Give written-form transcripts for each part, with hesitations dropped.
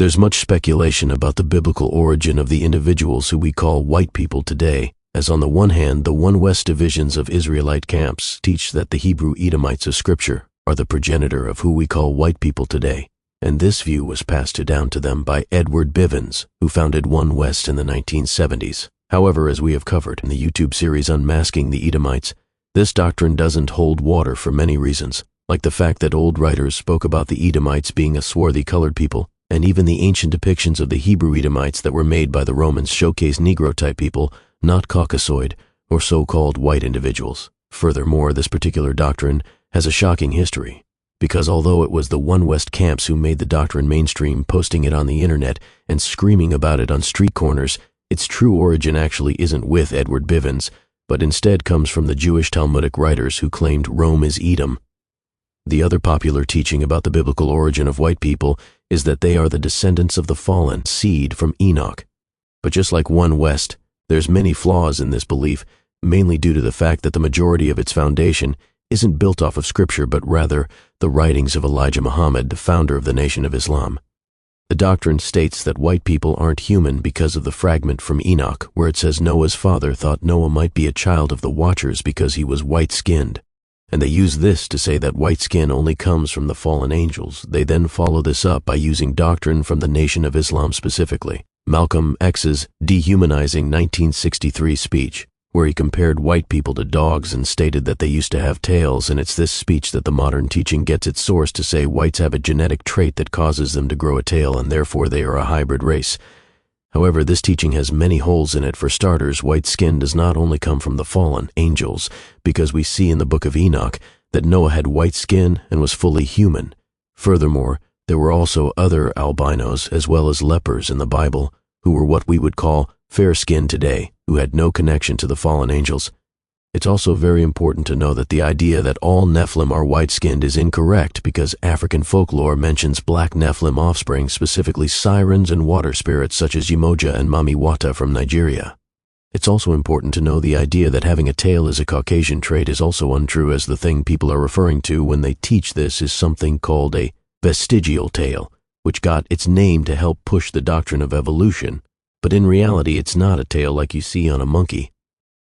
There's much speculation about the biblical origin of the individuals who we call white people today, as on the one hand, the one West divisions of Israelite camps teach that the Hebrew Edomites of Scripture are the progenitor of who we call white people today, and this view was passed down to them by Edward Bivens, who founded One West in the 1970s. However, as we have covered in the YouTube series Unmasking the Edomites, this doctrine doesn't hold water for many reasons, like the fact that old writers spoke about the Edomites being a swarthy colored people, and even the ancient depictions of the Hebrew Edomites that were made by the Romans showcase Negro-type people, not Caucasoid, or so-called white individuals. Furthermore, this particular doctrine has a shocking history, because although it was the One West camps who made the doctrine mainstream, posting it on the internet and screaming about it on street corners, its true origin actually isn't with Edward Bivens, but instead comes from the Jewish Talmudic writers who claimed Rome is Edom. The other popular teaching about the biblical origin of white people is that they are the descendants of the fallen seed from Enoch. But just like One West, there's many flaws in this belief, mainly due to the fact that the majority of its foundation isn't built off of Scripture, but rather the writings of Elijah Muhammad, the founder of the Nation of Islam. The doctrine states that white people aren't human because of the fragment from Enoch, where it says Noah's father thought Noah might be a child of the Watchers because he was white-skinned. And they use this to say that white skin only comes from the fallen angels. They then follow this up by using doctrine from the Nation of Islam specifically. Malcolm X's dehumanizing 1963 speech, where he compared white people to dogs and stated that they used to have tails, and it's this speech that the modern teaching gets its source to say whites have a genetic trait that causes them to grow a tail and therefore they are a hybrid race. However, this teaching has many holes in it. For starters, white skin does not only come from the fallen angels, because we see in the book of Enoch that Noah had white skin and was fully human. Furthermore, there were also other albinos as well as lepers in the Bible who were what we would call fair-skinned today, who had no connection to the fallen angels. It's also very important to know that the idea that all Nephilim are white-skinned is incorrect, because African folklore mentions black Nephilim offspring, specifically sirens and water spirits such as Umoja and Mami Wata from Nigeria. It's also important to know the idea that having a tail is a Caucasian trait is also untrue, as the thing people are referring to when they teach this is something called a vestigial tail, which got its name to help push the doctrine of evolution. But in reality, it's not a tail like you see on a monkey.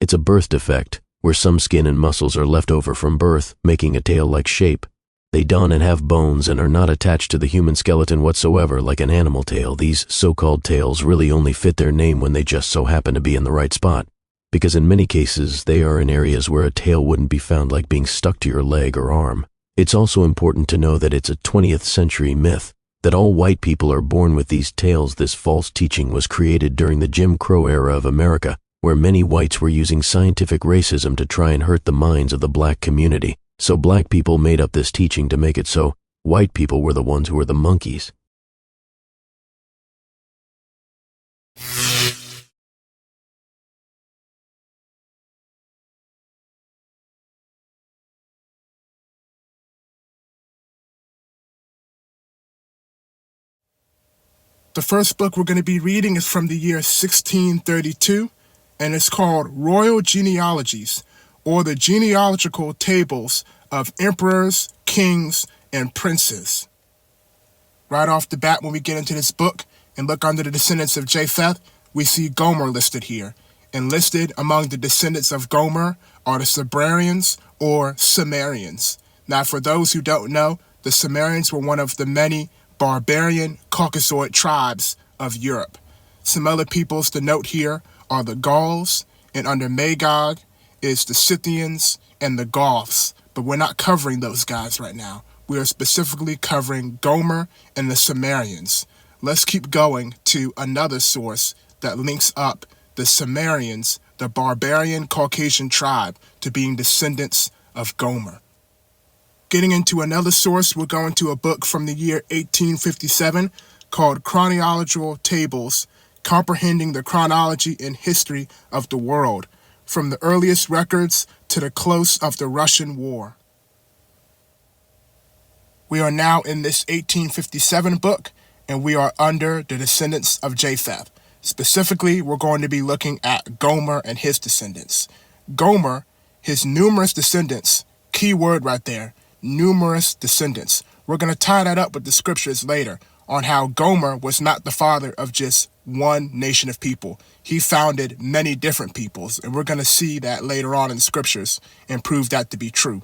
It's a birth defect, where some skin and muscles are left over from birth, making a tail-like shape. They don and have bones and are not attached to the human skeleton whatsoever like an animal tail. These so-called tails really only fit their name when they just so happen to be in the right spot, because in many cases they are in areas where a tail wouldn't be found, like being stuck to your leg or arm. It's also important to know that it's a 20th century myth that all white people are born with these tails. This false teaching was created during the Jim Crow era of America, where many whites were using scientific racism to try and hurt the minds of the black community. So black people made up this teaching to make it so white people were the ones who were the monkeys. The first book we're going to be reading is from the year 1632, and it's called Royal Genealogies, or the Genealogical Tables of Emperors, Kings, and Princes. Right off the bat, when we get into this book and look under the descendants of Japheth, we see Gomer listed here. And listed among the descendants of Gomer are the Cibrarians or Sumerians. Now, for those who don't know, the Sumerians were one of the many barbarian Caucasoid tribes of Europe. Some other peoples to note here are the Gauls, and under Magog is the Scythians and the Goths, but we're not covering those guys right now. We are specifically covering Gomer and the Sumerians. Let's keep going to another source that links up the Sumerians, the barbarian Caucasian tribe, to being descendants of Gomer. Getting into another source, we're going to a book from the year 1857 called Chronological Tables, Comprehending the Chronology and History of the World, from the earliest records to the close of the Russian War. We are now in this 1857 book, and we are under the descendants of Japheth. Specifically, we're going to be looking at Gomer and his descendants. Gomer, his numerous descendants, key word right there, numerous descendants. We're going to tie that up with the scriptures later. on how Gomer was not the father of just one nation of people. He founded many different peoples, and we're going to see that later on in the scriptures and prove that to be true.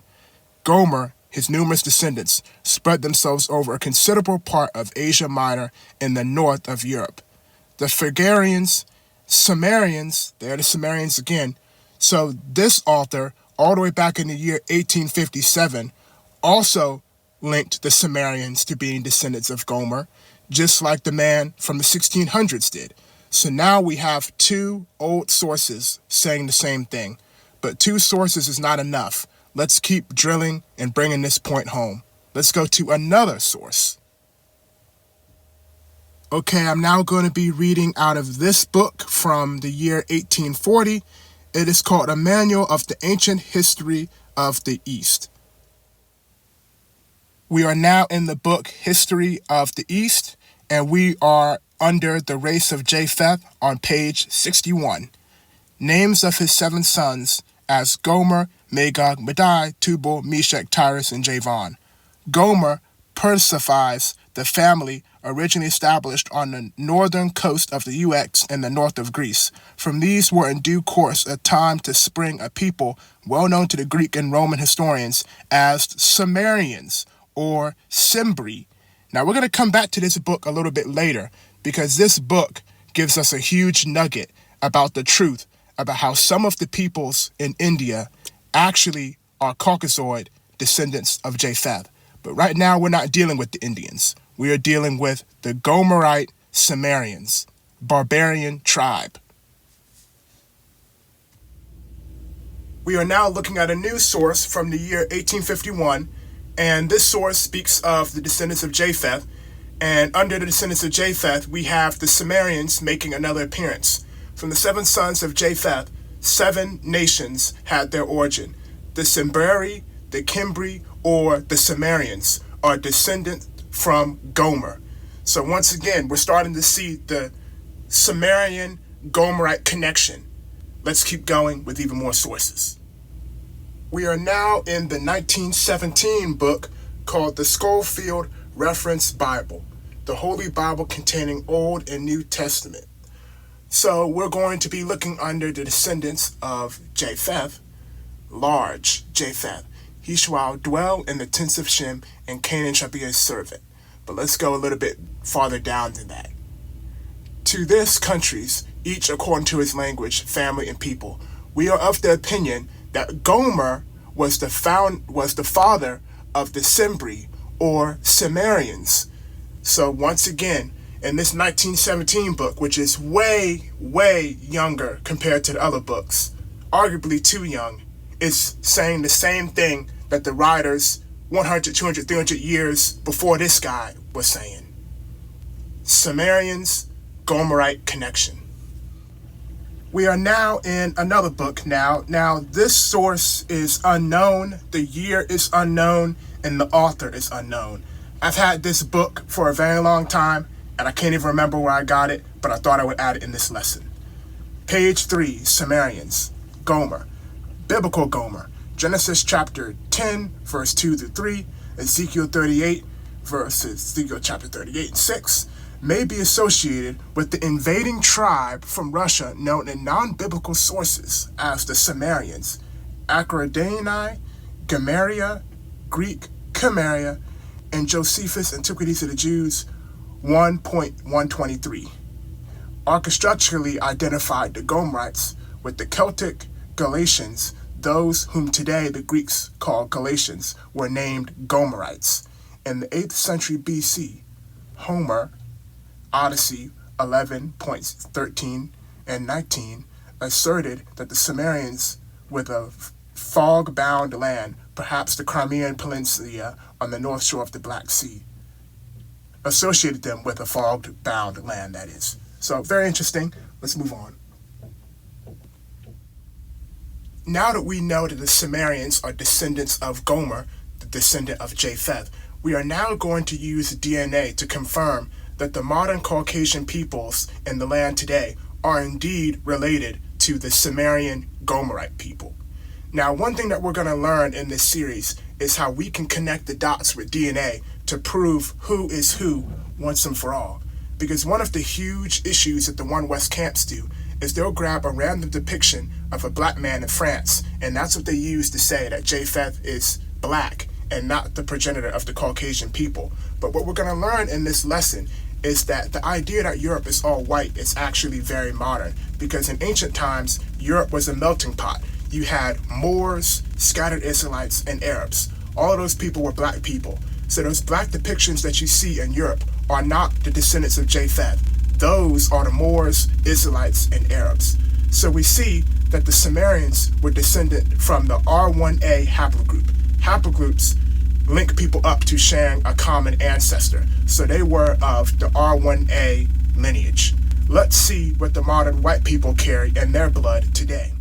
Gomer, his numerous descendants, spread themselves over a considerable part of Asia Minor and the north of Europe. The Phrygians, Sumerians, they're the Sumerians again. So this author, all the way back in the year 1857, also linked the Sumerians to being descendants of Gomer, just like the man from the 1600s did. So now we have two old sources saying the same thing. But two sources is not enough. Let's keep drilling and bringing this point home. Let's go to another source. Okay, I'm now going to be reading out of this book from the year 1840. It is called A Manual of the Ancient History of the East. We are now in the book History of the East, and we are under the race of Japheth on page 61. Names of his 7 sons as Gomer, Magog, Madai, Tubal, Meshach, Tyrus, and Javan. Gomer personifies the family originally established on the northern coast of the UX and the north of Greece. From these were in due course a time to spring a people well known to the Greek and Roman historians as Sumerians or Cimbri. Now we're going to come back to this book a little bit later because this book gives us a huge nugget about the truth about how some of the peoples in India actually are Caucasoid descendants of Japheth. But right now we're not dealing with the Indians. We are dealing with the Gomerite Sumerians, barbarian tribe. We are now looking at a new source from the year 1851, and this source speaks of the descendants of Japheth, and under the descendants of Japheth, we have the Sumerians making another appearance. From the 7 sons of Japheth, 7 nations had their origin. The Cimbri, the Cimbri, or the Sumerians are descendants from Gomer. So once again, we're starting to see the Sumerian-Gomerite connection. Let's keep going with even more sources. We are now in the 1917 book called the Schofield Reference Bible, the Holy Bible containing Old and New Testament. So we're going to be looking under the descendants of Japheth, large Japheth. He shall dwell in the tents of Shem, and Canaan shall be his servant. But let's go a little bit farther down than that. To this countries, each according to his language, family, and people. We are of the opinion that Gomer was the father of the Cimbri, or Sumerians. So once again, in this 1917 book, which is way, way younger compared to the other books, arguably too young, is saying the same thing that the writers 100, 200, 300 years before this guy was saying. Sumerians, Gomerite connection. We are now in another book now. Now, this source is unknown, the year is unknown, and the author is unknown. I've had this book for a very long time, and I can't even remember where I got it, but I thought I would add it in this lesson. Page 3, Sumerians, Gomer, biblical Gomer, Genesis chapter 10, verse 2 through 3, Ezekiel 38, Ezekiel chapter 38 and 6, may be associated with the invading tribe from Russia known in non-biblical sources as the Sumerians, Acradani, Gomeria, Greek, Chimeria, and Josephus' Antiquities of the Jews 1.123. Architecturally identified the Gomerites with the Celtic Galatians. Those whom today the Greeks call Galatians were named Gomerites. In the 8th century BC, Homer, Odyssey 11.13 and 19, asserted that the Sumerians with a fog-bound land, perhaps the Crimean Peninsula on the north shore of the Black Sea, associated them with a fog-bound land, that is. So, very interesting. Let's move on. Now that we know that the Sumerians are descendants of Gomer, the descendant of Japheth, we are now going to use DNA to confirm that the modern Caucasian peoples in the land today are indeed related to the Sumerian Gomerite people. Now, one thing that we're going to learn in this series is how we can connect the dots with DNA to prove who is who once and for all. Because one of the huge issues that the One West camps do is they'll grab a random depiction of a black man in France, and that's what they use to say that Japheth is black and not the progenitor of the Caucasian people. But what we're going to learn in this lesson is that the idea that Europe is all white is actually very modern, because in ancient times, Europe was a melting pot. You had Moors, scattered Israelites, and Arabs. All of those people were black people. So those black depictions that you see in Europe are not the descendants of Japheth. Those are the Moors, Israelites, and Arabs. So we see that the Sumerians were descended from the R1a haplogroup. Haplogroups link people up to sharing a common ancestor. So they were of the R1a lineage. Let's see what the modern white people carry in their blood today.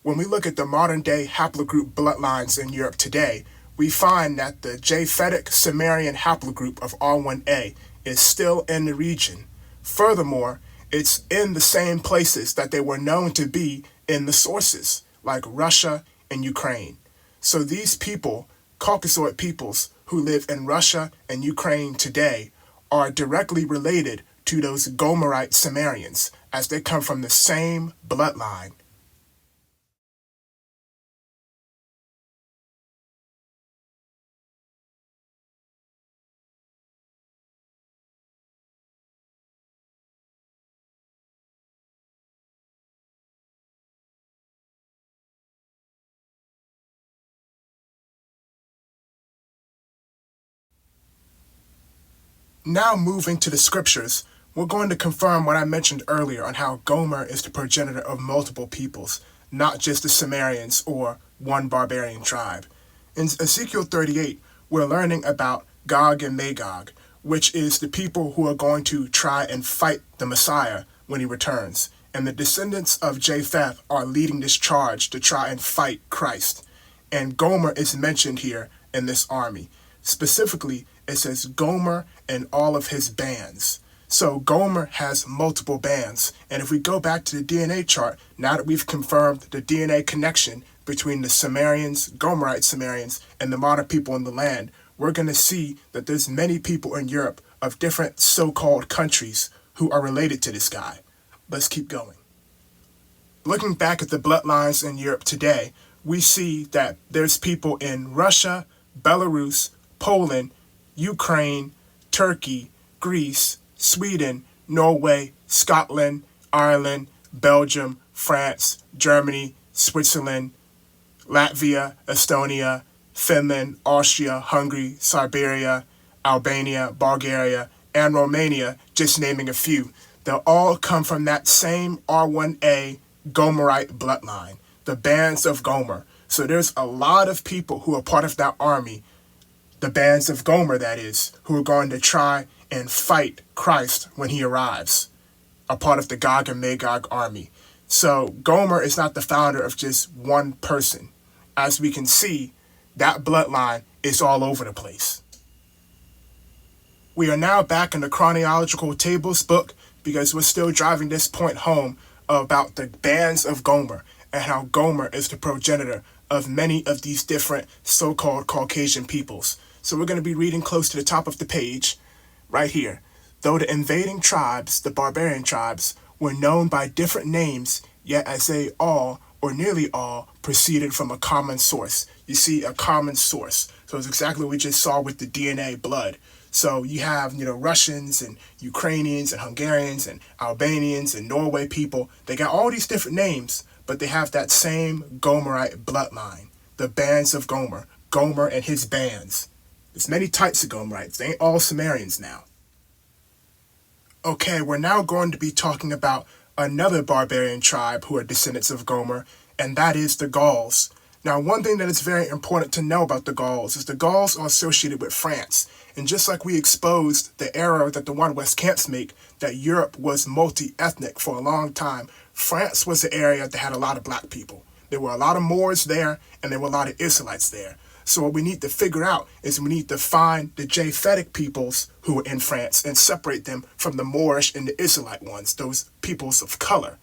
When we look at the modern day haplogroup bloodlines in Europe today, we find that the Japhetic Sumerian haplogroup of R1a is still in the region. Furthermore, it's in the same places that they were known to be in the sources, like Russia and Ukraine. So these people, Caucasoid peoples who live in Russia and Ukraine today, are directly related to those Gomerite Sumerians, as they come from the same bloodline. Now moving to the scriptures, we're going to confirm what I mentioned earlier on how Gomer is the progenitor of multiple peoples, not just the Sumerians or one barbarian tribe. In Ezekiel 38, we're learning about Gog and Magog, which is the people who are going to try and fight the Messiah when he returns. And the descendants of Japheth are leading this charge to try and fight Christ. And Gomer is mentioned here in this army. Specifically, it says Gomer and all of his bands. So Gomer has multiple bands. And if we go back to the DNA chart, now that we've confirmed the DNA connection between the Sumerians, Gomerite Sumerians, and the modern people in the land, we're going to see that there's many people in Europe of different so-called countries who are related to this guy. Let's keep going. Looking back at the bloodlines in Europe today, we see that there's people in Russia, Belarus, Poland, Ukraine, Turkey, Greece, Sweden, Norway, Scotland, Ireland, Belgium, France, Germany, Switzerland, Latvia, Estonia, Finland, Austria, Hungary, Siberia, Albania, Bulgaria, and Romania, just naming a few. They'll all come from that same R1a Gomerite bloodline, the bands of Gomer. So there's a lot of people who are part of that army, the bands of Gomer, that is, who are going to try and fight Christ when he arrives, a part of the Gog and Magog army. So Gomer is not the founder of just one person. As we can see, that bloodline is all over the place. We are now back in the chronological tables book because we're still driving this point home about the bands of Gomer and how Gomer is the progenitor of many of these different so-called Caucasian peoples. So we're going to be reading close to the top of the page, right here. Though the invading tribes, the barbarian tribes, were known by different names, yet as they all, or nearly all, proceeded from a common source. You see, a common source. So it's exactly what we just saw with the DNA blood. So you have, Russians and Ukrainians and Hungarians and Albanians and Norway people. They got all these different names, but they have that same Gomerite bloodline. The bands of Gomer. Gomer and his bands. There's many types of Gomerites. They ain't all Sumerians now. Okay, we're now going to be talking about another barbarian tribe who are descendants of Gomer, and that is the Gauls. Now, one thing that is very important to know about the Gauls is the Gauls are associated with France. And just like we exposed the error that the One West camps make, that Europe was multi-ethnic for a long time, France was the area that had a lot of black people. There were a lot of Moors there, and there were a lot of Israelites there. So what we need to figure out is we need to find the Japhetic peoples who were in France and separate them from the Moorish and the Israelite ones, those peoples of color.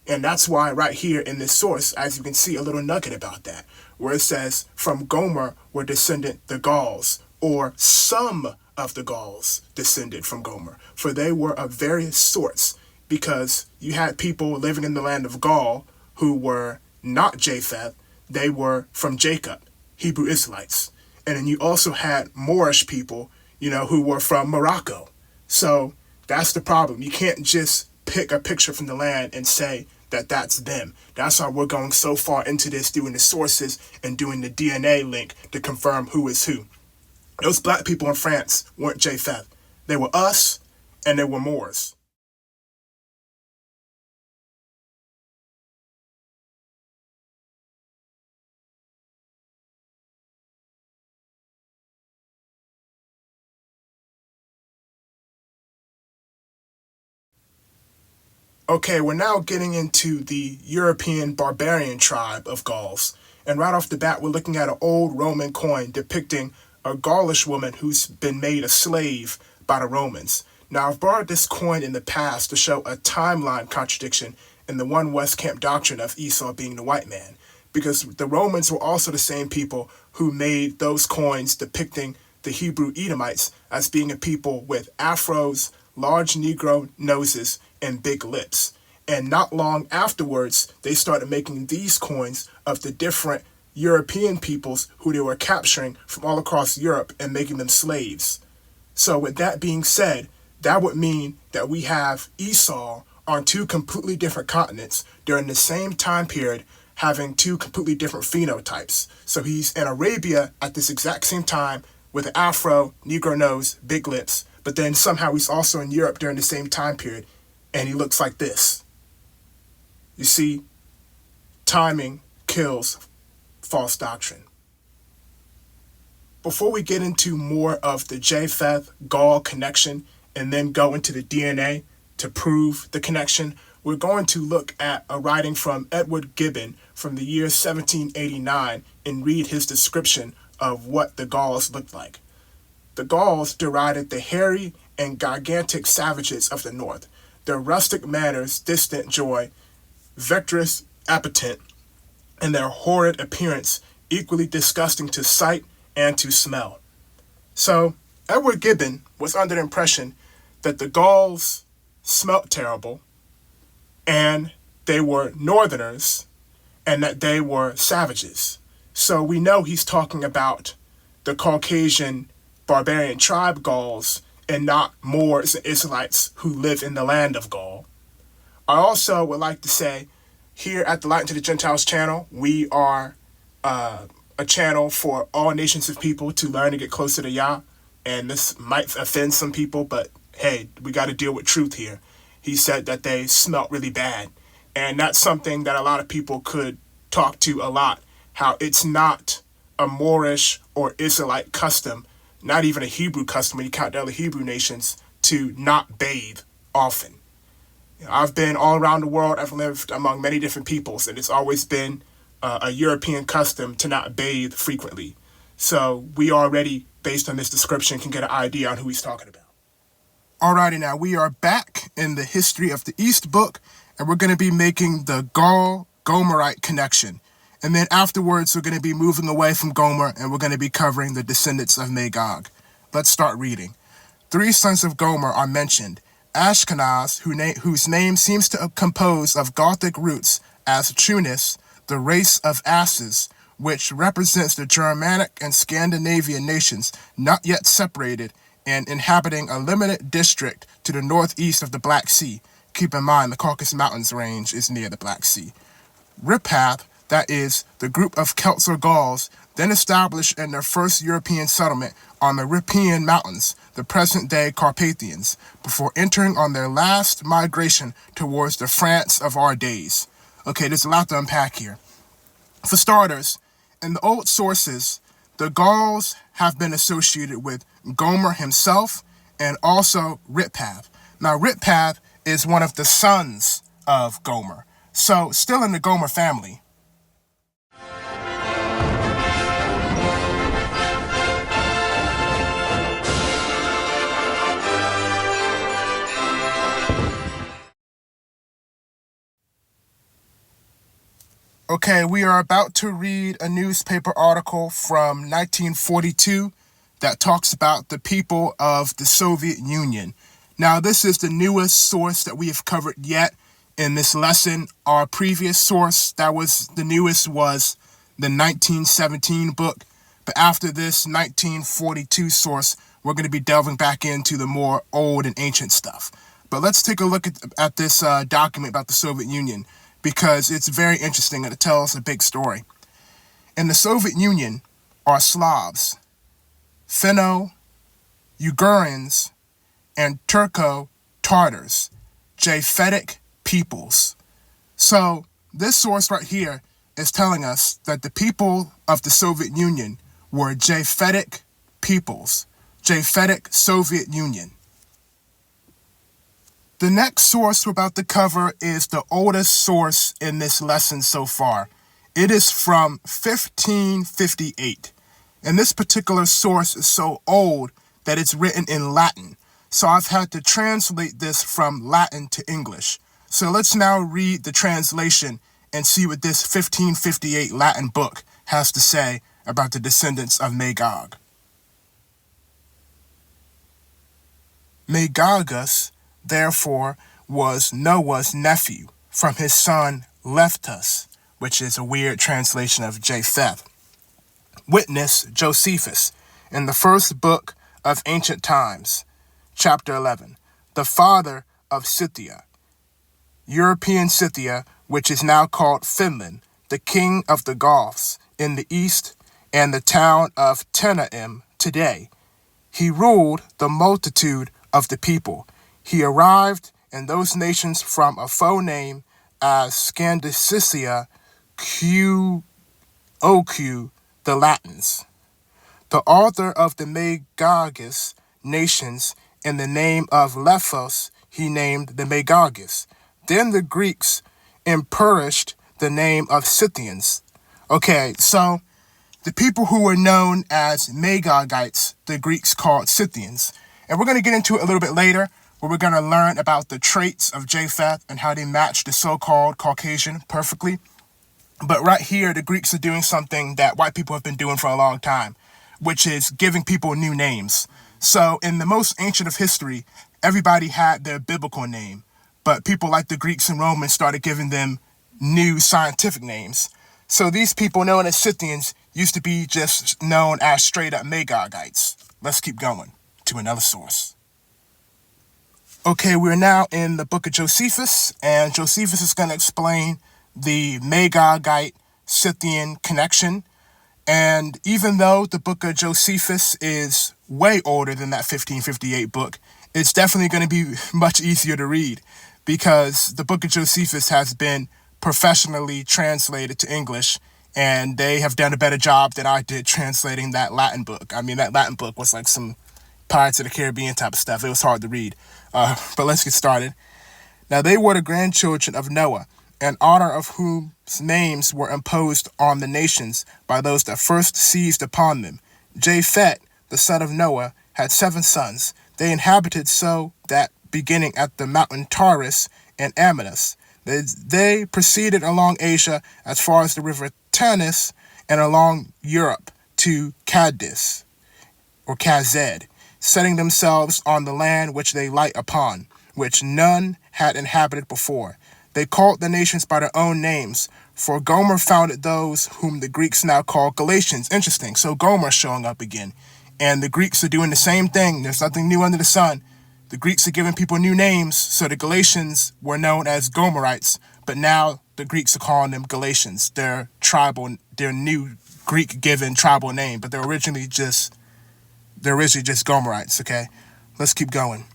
And that's why right here in this source, as you can see, a little nugget about that. where it says, from Gomer were descended the Gauls, or some of the Gauls descended from Gomer, for they were of various sorts, because you had people living in the land of Gaul who were not Japheth, they were from Jacob, Hebrew Israelites. And then you also had Moorish people, who were from Morocco. So that's the problem. You can't just pick a picture from the land and say that that's them. That's why we're going so far into this, doing the sources and doing the DNA link to confirm who is who. Those black people in France weren't Japheth. They were us, and they were Moors. Okay, we're now getting into the European barbarian tribe of Gauls. And right off the bat, we're looking at an old Roman coin depicting a Gaulish woman who's been made a slave by the Romans. Now, I've borrowed this coin in the past to show a timeline contradiction in the One West Camp doctrine of Esau being the white man, because the Romans were also the same people who made those coins depicting the Hebrew Edomites as being a people with afros, large Negro noses, and big lips. And not long afterwards, they started making these coins of the different European peoples who they were capturing from all across Europe and making them slaves. So with that being said, that would mean that we have Esau on two completely different continents during the same time period, having two completely different phenotypes. So he's in Arabia at this exact same time with an afro, Negro nose, big lips, but then somehow he's also in Europe during the same time period, and he looks like this. You see, timing kills false doctrine. Before we get into more of the Japheth-Gaul connection and then go into the DNA to prove the connection, we're going to look at a writing from Edward Gibbon from the year 1789 and read his description of what the Gauls looked like. The Gauls derided the hairy and gigantic savages of the north, their rustic manners, distant joy, vectorous appetite, and their horrid appearance equally disgusting to sight and to smell. So, Edward Gibbon was under the impression that the Gauls smelt terrible, and they were northerners, and that they were savages. So we know he's talking about the Caucasian barbarian tribe Gauls and not Moors and Israelites who live in the land of Gaul. I also would like to say, here at the Light into the Gentiles channel, we are a channel for all nations of people to learn to get closer to Yah. And this might offend some people, but hey, we got to deal with truth here. He said that they smelt really bad. And that's something that a lot of people could talk to a lot, how it's not a Moorish or Israelite custom, not even a Hebrew custom when you count the other Hebrew nations, to not bathe often. I've been all around the world. I've lived among many different peoples, and it's always been a European custom to not bathe frequently. So we already, based on this description, can get an idea on who he's talking about. Alrighty, now we are back in the History of the East book, and we're going to be making the Gaul-Gomerite connection. And then afterwards, we're going to be moving away from Gomer, and we're going to be covering the descendants of Magog. Let's start reading. 3 sons of Gomer are mentioned. Ashkenaz, whose name seems to compose of Gothic roots, as Tunis, the race of asses, which represents the Germanic and Scandinavian nations not yet separated and inhabiting a limited district to the northeast of the Black Sea. Keep in mind, the Caucasus Mountains range is near the Black Sea. Ripath, that is, the group of Celts or Gauls, then established in their first European settlement on the Riparian Mountains, the present-day Carpathians, before entering on their last migration towards the France of our days. Okay, there's a lot to unpack here. For starters, in the old sources, the Gauls have been associated with Gomer himself and also Ripath. Now, Ripath is one of the sons of Gomer, so still in the Gomer family. Okay, we are about to read a newspaper article from 1942 that talks about the people of the Soviet Union. Now, this is the newest source that we have covered yet in this lesson. Our previous source that was the newest was the 1917 book, but after this 1942 source, we're going to be delving back into the more old and ancient stuff. But let's take a look at this document about the Soviet Union, because it's very interesting and it tells a big story. In the Soviet Union are Slavs, Finno-Ugrians, and Turco-Tartars, Japhetic peoples. So this source right here is telling us that the people of the Soviet Union were Japhetic peoples, Japhetic Soviet Union. The next source we're about to cover is the oldest source in this lesson so far. It is from 1558. And this particular source is so old that it's written in Latin. So I've had to translate this from Latin to English. So let's now read the translation and see what this 1558 Latin book has to say about the descendants of Magog. Magogus, therefore, was Noah's nephew from his son Lephtus, which is a weird translation of Japheth. Witness Josephus in the first book of Ancient Times, chapter 11, the father of Scythia, European Scythia, which is now called Finland, the king of the Goths in the east, and the town of Tenaim today. He ruled the multitude of the people. He arrived in those nations from a foe name as Scandicia, Oq, the Latins. The author of the Magogish nations in the name of Lephos he named the Magogish. Then the Greeks imperished the name of Scythians. Okay, so the people who were known as Magogites, the Greeks called Scythians. And we're going to get into it a little bit later, where we're going to learn about the traits of Japheth and how they match the so-called Caucasian perfectly. But right here, the Greeks are doing something that white people have been doing for a long time, which is giving people new names. So in the most ancient of history, everybody had their biblical name, but people like the Greeks and Romans started giving them new scientific names. So these people known as Scythians used to be just known as straight up Magogites. Let's keep going to another source. Okay, we're now in the book of Josephus, and Josephus is going to explain the Magogite Scythian connection. And even though the book of Josephus is way older than that 1558 book, it's definitely going to be much easier to read, because the book of Josephus has been professionally translated to English, and they have done a better job than I did translating that Latin book. I mean, that Latin book was like some Pirates of the Caribbean type of stuff. It was hard to read. But let's get started. Now they were the grandchildren of Noah, in honor of whose names were imposed on the nations by those that first seized upon them. Japheth, the son of Noah, had 7 sons. They inhabited so that, beginning at the mountain Taurus and Amanus, they proceeded along Asia as far as the river Tanis and along Europe to Cadiz, or Kazed, setting themselves on the land which they light upon, which none had inhabited before. They called the nations by their own names, for Gomer founded those whom the Greeks now call Galatians. Interesting. So Gomer's showing up again. And the Greeks are doing the same thing. There's nothing new under the sun. The Greeks are giving people new names, so the Galatians were known as Gomerites, but now the Greeks are calling them Galatians. Their new Greek-given tribal name, but they're originally just Gomerites, okay? Let's keep going.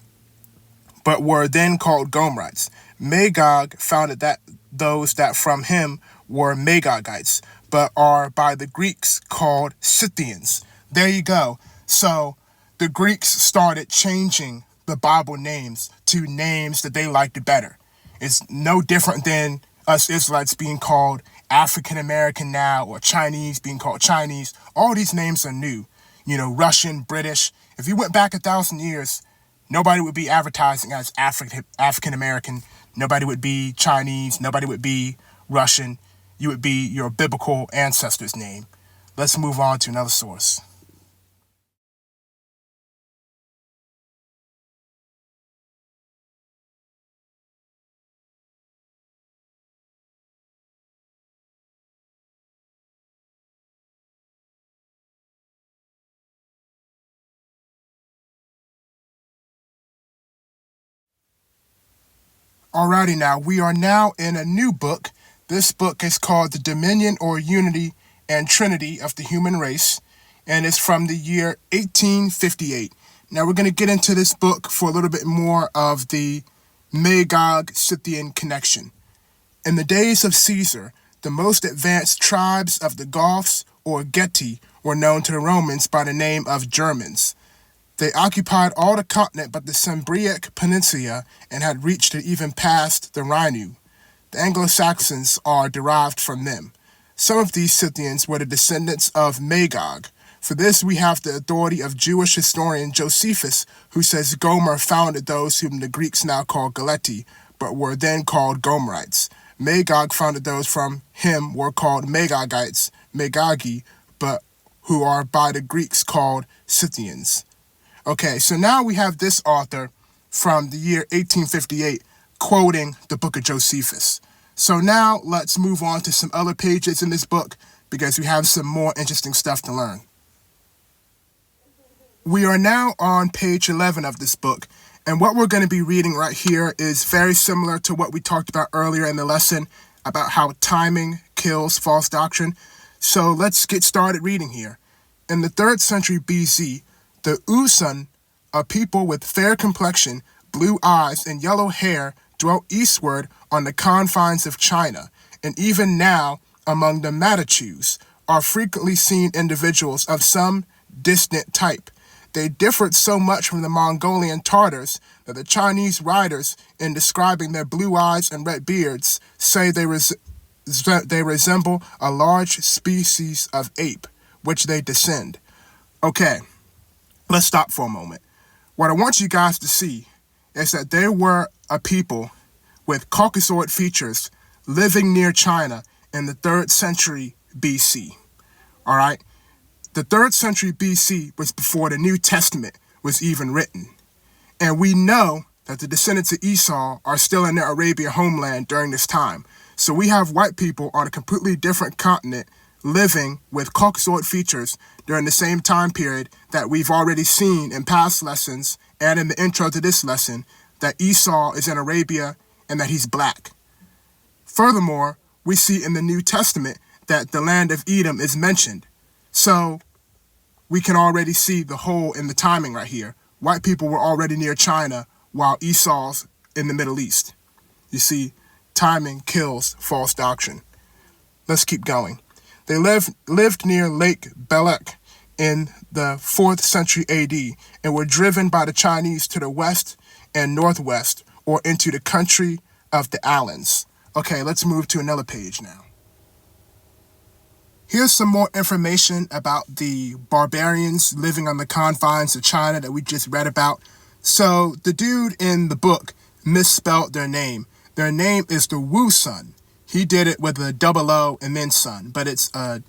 But were then called Gomerites. Magog founded those that from him were Magogites, but are by the Greeks called Scythians. There you go. So the Greeks started changing the Bible names to names that they liked better. It's no different than us Israelites being called African American now, or Chinese being called Chinese. All these names are new. You know, Russian, British. If you went back 1,000 years, nobody would be advertising as African American. Nobody would be Chinese. Nobody would be Russian. you would be your biblical ancestor's name. Let's move on to another source. Alrighty, now we are now in a new book. This book is called The Dominion or Unity and Trinity of the Human Race, and it's from the year 1858. Now we're going to get into this book for a little bit more of the Magog-Scythian connection. In the days of Caesar, the most advanced tribes of the Goths, or Geti, were known to the Romans by the name of Germans. They occupied all the continent but the Cimbriac Peninsula and had reached it even past the Rhine. The Anglo-Saxons are derived from them. Some of these Scythians were the descendants of Magog. For this we have the authority of Jewish historian Josephus, who says Gomer founded those whom the Greeks now call Galati, but were then called Gomerites. Magog founded those from him were called Magogites, Magagi, but who are by the Greeks called Scythians. Okay, so now we have this author from the year 1858 quoting the book of Josephus. So now let's move on to some other pages in this book because we have some more interesting stuff to learn. We are now on page 11 of this book, and what we're going to be reading right here is very similar to what we talked about earlier in the lesson about how timing kills false doctrine. So let's get started reading here. In the 3rd century BC, the Usan, a people with fair complexion, blue eyes, and yellow hair, dwelt eastward on the confines of China, and even now, among the Manchus, are frequently seen individuals of some distant type. They differed so much from the Mongolian Tartars that the Chinese writers, in describing their blue eyes and red beards, say they resemble a large species of ape, which they descend. Okay. Let's stop for a moment. What I want you guys to see is that there were a people with Caucasoid features living near China in the 3rd century BC. All right? The 3rd century BC was before the New Testament was even written. And we know that the descendants of Esau are still in their Arabia homeland during this time. So we have white people on a completely different continent living with Caucasoid features during the same time period that we've already seen in past lessons and in the intro to this lesson, that Esau is in Arabia and that he's black. Furthermore, we see in the New Testament that the land of Edom is mentioned. So we can already see the hole in the timing right here. White people were already near China while Esau's in the Middle East. You see, timing kills false doctrine. Let's keep going. They lived near Lake Belek in the 4th century AD and were driven by the Chinese to the west and northwest, or into the country of the Alans. Okay, let's move to another page now. Here's some more information about the barbarians living on the confines of China that we just read about. So the dude in the book misspelled their name. Their name is the Wu Sun. He did it with a double O and then Sun, but it's a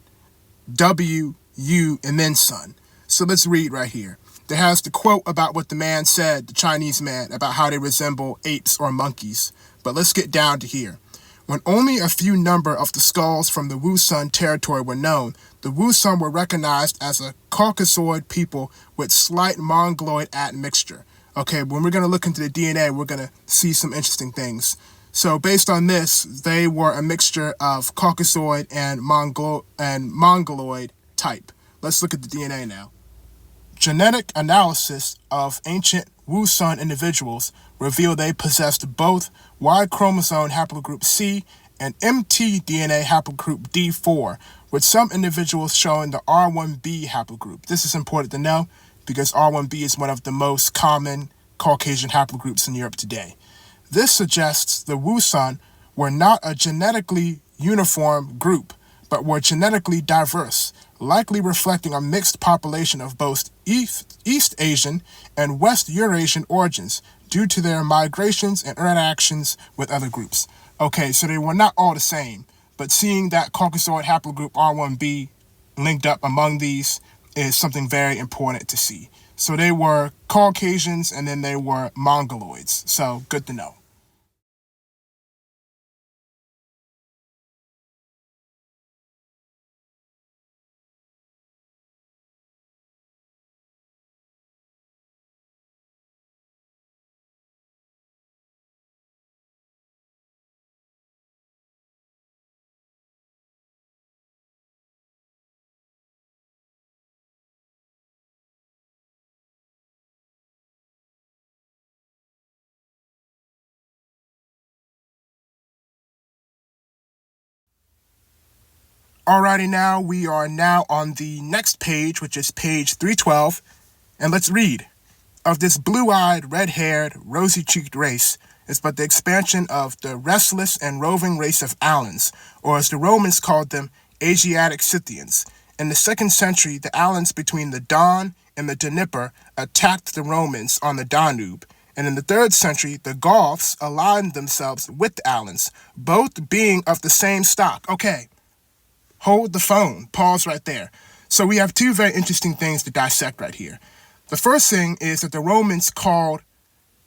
W-U and then Sun. So let's read right here. There has the quote about what the man said, the Chinese man, about how they resemble apes or monkeys. But let's get down to here. When only a few number of the skulls from the Wu Sun territory were known, the Wu Sun were recognized as a Caucasoid people with slight Mongoloid admixture. Okay, when we're going to look into the DNA, we're going to see some interesting things. So based on this, they were a mixture of Caucasoid and Mongoloid type. Let's look at the DNA now. Genetic analysis of ancient Wu Sun individuals reveal they possessed both Y chromosome haplogroup C and mtDNA haplogroup D4, with some individuals showing the R1b haplogroup. This is important to know because R1b is one of the most common Caucasian haplogroups in Europe today. This suggests the Wu Sun were not a genetically uniform group, but were genetically diverse, likely reflecting a mixed population of both East Asian and West Eurasian origins due to their migrations and interactions with other groups. Okay, so they were not all the same. but seeing that Caucasoid haplogroup R1b linked up among these is something very important to see. So they were Caucasians and then they were Mongoloids. So good to know. Alrighty, now we are now on the next page, which is page 312, and let's read. Of this blue-eyed, red-haired, rosy-cheeked race is but the expansion of the restless and roving race of Alans, or as the Romans called them, Asiatic Scythians. In the 2nd century, the Alans between the Don and the Dnieper attacked the Romans on the Danube, and in the 3rd century, the Goths aligned themselves with the Alans, both being of the same stock. Okay. Hold the phone. Pause right there. So we have two very interesting things to dissect right here. The first thing is that the Romans called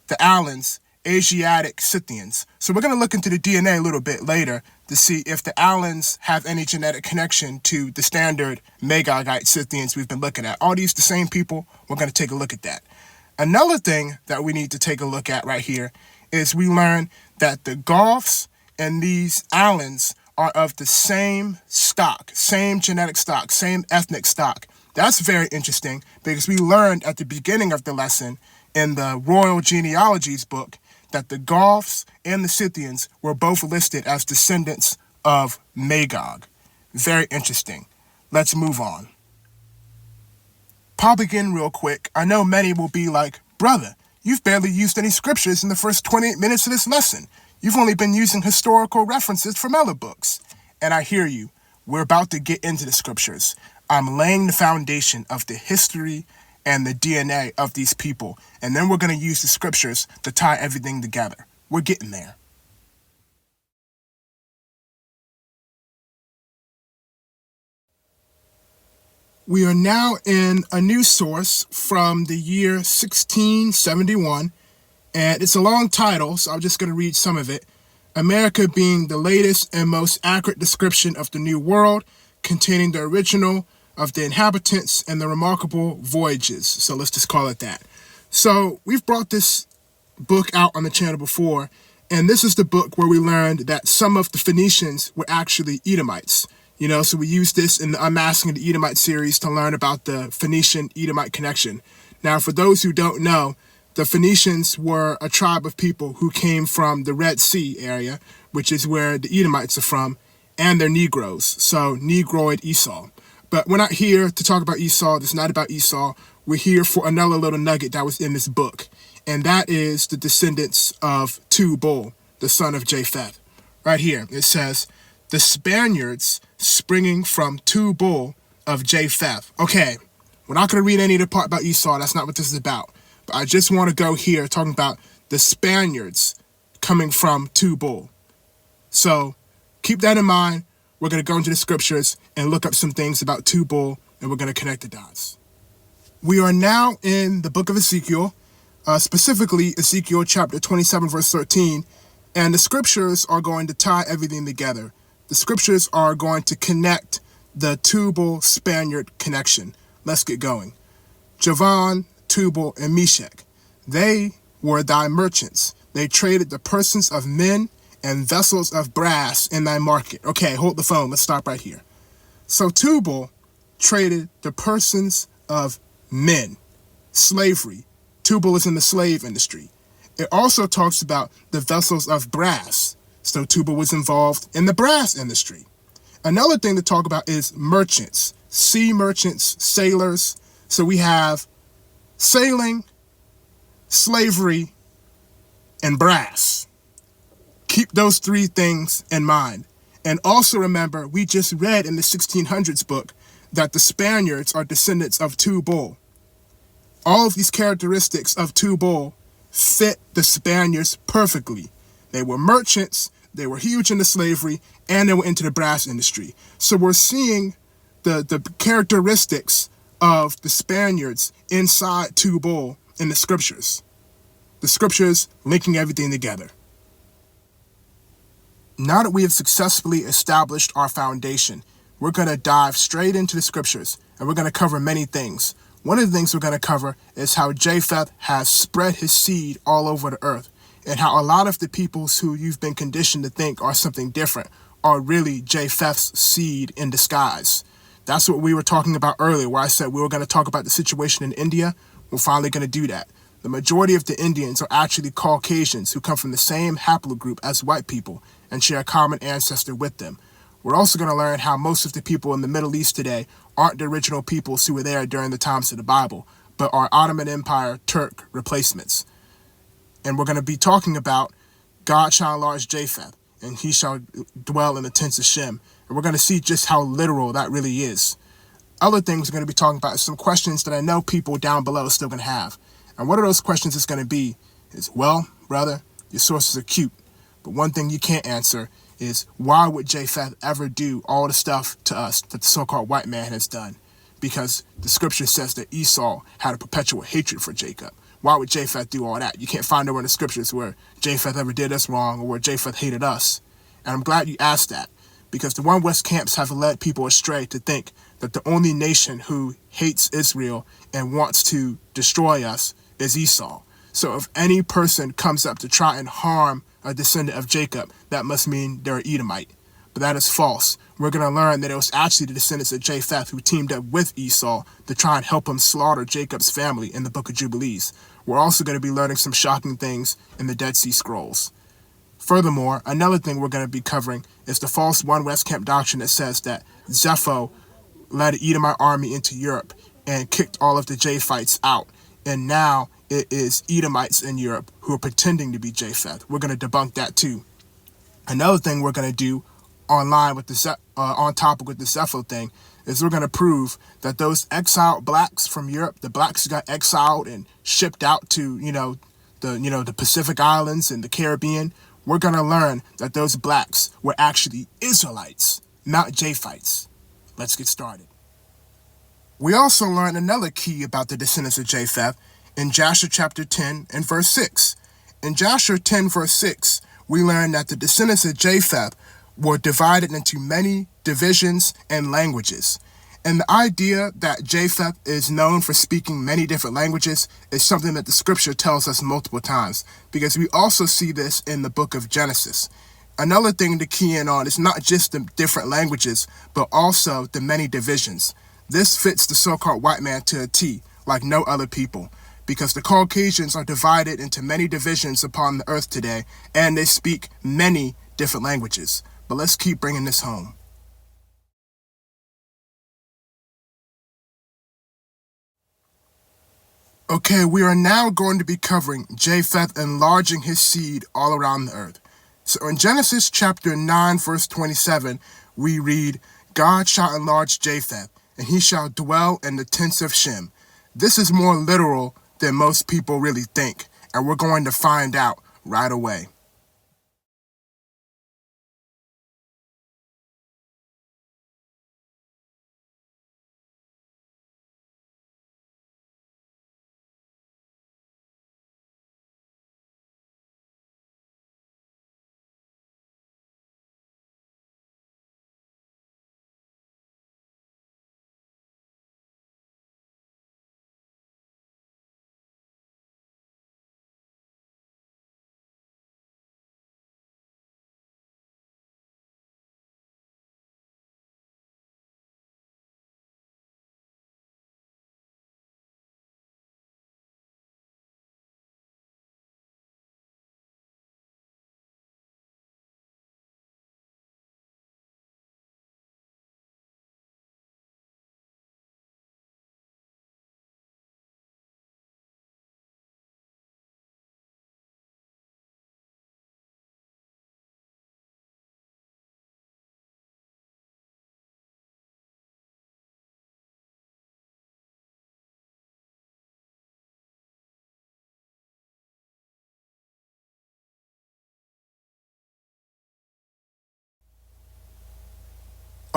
the Alans Asiatic Scythians. So we're going to look into the DNA a little bit later to see if the Alans have any genetic connection to the standard Magogite Scythians we've been looking at. Are these the same people? We're going to take a look at that. Another thing that we need to take a look at right here is we learn that the Goths and these Alans are of the same stock, same genetic stock, same ethnic stock. That's very interesting because we learned at the beginning of the lesson in the Royal Genealogies book that the Goths and the Scythians were both listed as descendants of Magog. Very interesting. Let's move on. Pop again real quick. I know many will be like, brother, you've barely used any scriptures in the first 28 minutes of this lesson. You've only been using historical references from other books. And I hear you. We're about to get into the scriptures. I'm laying the foundation of the history and the DNA of these people. And then we're going to use the scriptures to tie everything together. We're getting there. We are now in a new source from the year 1671. And it's a long title, so I'm just going to read some of it. America being the latest and most accurate description of the New World, containing the original of the inhabitants and the remarkable voyages. So let's just call it that. So we've brought this book out on the channel before, and this is the book where we learned that some of the Phoenicians were actually Edomites. So we used this in the Unmasking the Edomite series to learn about the Phoenician-Edomite connection. Now, for those who don't know, the Phoenicians were a tribe of people who came from the Red Sea area, which is where the Edomites are from, and they're Negroes, so Negroid Esau. But we're not here to talk about Esau. It's not about Esau. We're here for another little nugget that was in this book, and that is the descendants of Tubal, the son of Japheth. Right here, it says, the Spaniards springing from Tubal of Japheth. Okay, we're not going to read any of the part about Esau. That's not what this is about. But I just want to go here talking about the Spaniards coming from Tubal. So keep that in mind. We're going to go into the scriptures and look up some things about Tubal, and we're going to connect the dots. We are now in the book of Ezekiel, specifically Ezekiel chapter 27, verse 13, and the scriptures are going to tie everything together. The scriptures are going to connect the Tubal-Spaniard connection. Let's get going. Javan, Tubal, and Meshach, they were thy merchants. They traded the persons of men and vessels of brass in thy market. Okay, hold the phone. Let's stop right here. So Tubal traded the persons of men. Slavery. Tubal is in the slave industry. It also talks about the vessels of brass. So Tubal was involved in the brass industry. Another thing to talk about is merchants. Sea merchants, sailors. So we have sailing, slavery, and brass. Keep those three things in mind. And also remember, we just read in the 1600s book that the Spaniards are descendants of Tubal. All of these characteristics of Tubal fit the Spaniards perfectly. They were merchants, They were huge into slavery, and they were into the brass industry. So we're seeing the characteristics of the Spaniards inside Tubal in the scriptures. The scriptures linking everything together. Now that we have successfully established our foundation, we're going to dive straight into the scriptures, and we're going to cover many things. One of the things we're going to cover is how Japheth has spread his seed all over the earth, and how a lot of the peoples who you've been conditioned to think are something different are really Japheth's seed in disguise. That's what we were talking about earlier, where I said we were going to talk about the situation in India. We're finally going to do that. The majority of the Indians are actually Caucasians who come from the same haplogroup as white people and share a common ancestor with them. We're also going to learn how most of the people in the Middle East today aren't the original peoples who were there during the times of the Bible, but are Ottoman Empire Turk replacements. And we're going to be talking about God shall enlarge Japheth, and he shall dwell in the tents of Shem. And we're going to see just how literal that really is. Other things we're going to be talking about is some questions that I know people down below are still going to have. And one of those questions is going to be is, well, brother, your sources are cute, but one thing you can't answer is why would Japheth ever do all the stuff to us that the so-called white man has done? Because the scripture says that Esau had a perpetual hatred for Jacob. Why would Japheth do all that? You can't find nowhere in the scriptures where Japheth ever did us wrong or where Japheth hated us. And I'm glad you asked that, because the One West camps have led people astray to think that the only nation who hates Israel and wants to destroy us is Esau. So if any person comes up to try and harm a descendant of Jacob, that must mean they're an Edomite. But that is false. We're going to learn that it was actually the descendants of Japheth who teamed up with Esau to try and help him slaughter Jacob's family in the book of Jubilees. We're also going to be learning some shocking things in the Dead Sea Scrolls. Furthermore, another thing we're going to be covering is the false One West Camp doctrine that says that Zepho led an Edomite army into Europe and kicked all of the Japhites out. And now it is Edomites in Europe who are pretending to be Japheth. We're going to debunk that too. Another thing we're going to do on topic with the Zepho thing is we're going to prove that those exiled blacks from Europe, the blacks who got exiled and shipped out to the Pacific Islands and the Caribbean, we're going to learn that those blacks were actually Israelites, not Japhites. Let's get started. We also learn another key about the descendants of Japheth in Jasher chapter 10 and verse 6. In Jasher 10 verse 6, we learn that the descendants of Japheth were divided into many divisions and languages. And the idea that Japheth is known for speaking many different languages is something that the scripture tells us multiple times, because we also see this in the book of Genesis. Another thing to key in on is not just the different languages, but also the many divisions. This fits the so-called white man to a T, like no other people, because the Caucasians are divided into many divisions upon the earth today, and they speak many different languages. But let's keep bringing this home. Okay, we are now going to be covering Japheth enlarging his seed all around the earth. So in Genesis chapter 9, verse 27, we read, God shall enlarge Japheth, and he shall dwell in the tents of Shem. This is more literal than most people really think, and we're going to find out right away.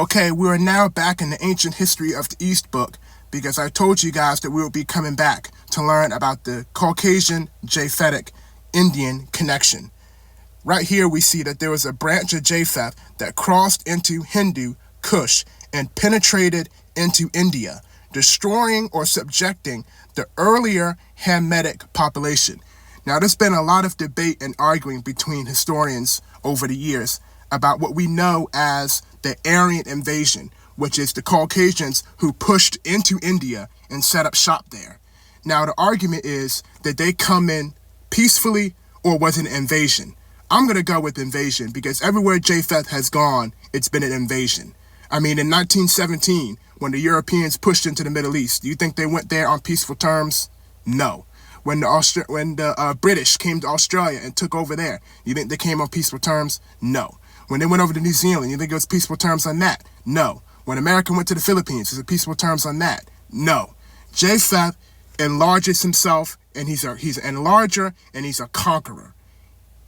Okay, we are now back in the ancient history of the East book because I told you guys that we will be coming back to learn about the Caucasian Japhetic Indian connection. Right here we see that there was a branch of Japheth that crossed into Hindu Kush and penetrated into India, destroying or subjecting the earlier Hamitic population. Now, there's been a lot of debate and arguing between historians over the years about what we know as the Aryan invasion, which is the Caucasians who pushed into India and set up shop there. Now, the argument is that they come in peacefully or was it an invasion? I'm going to go with invasion because everywhere Japheth has gone, it's been an invasion. I mean, in 1917, when the Europeans pushed into the Middle East, do you think they went there on peaceful terms? No. When the British came to Australia and took over there, you think they came on peaceful terms? No. When they went over to New Zealand, you think it was peaceful terms on that? No. When America went to the Philippines, was it peaceful terms on that? No. Japheth enlarges himself, and he's an enlarger, and he's a conqueror.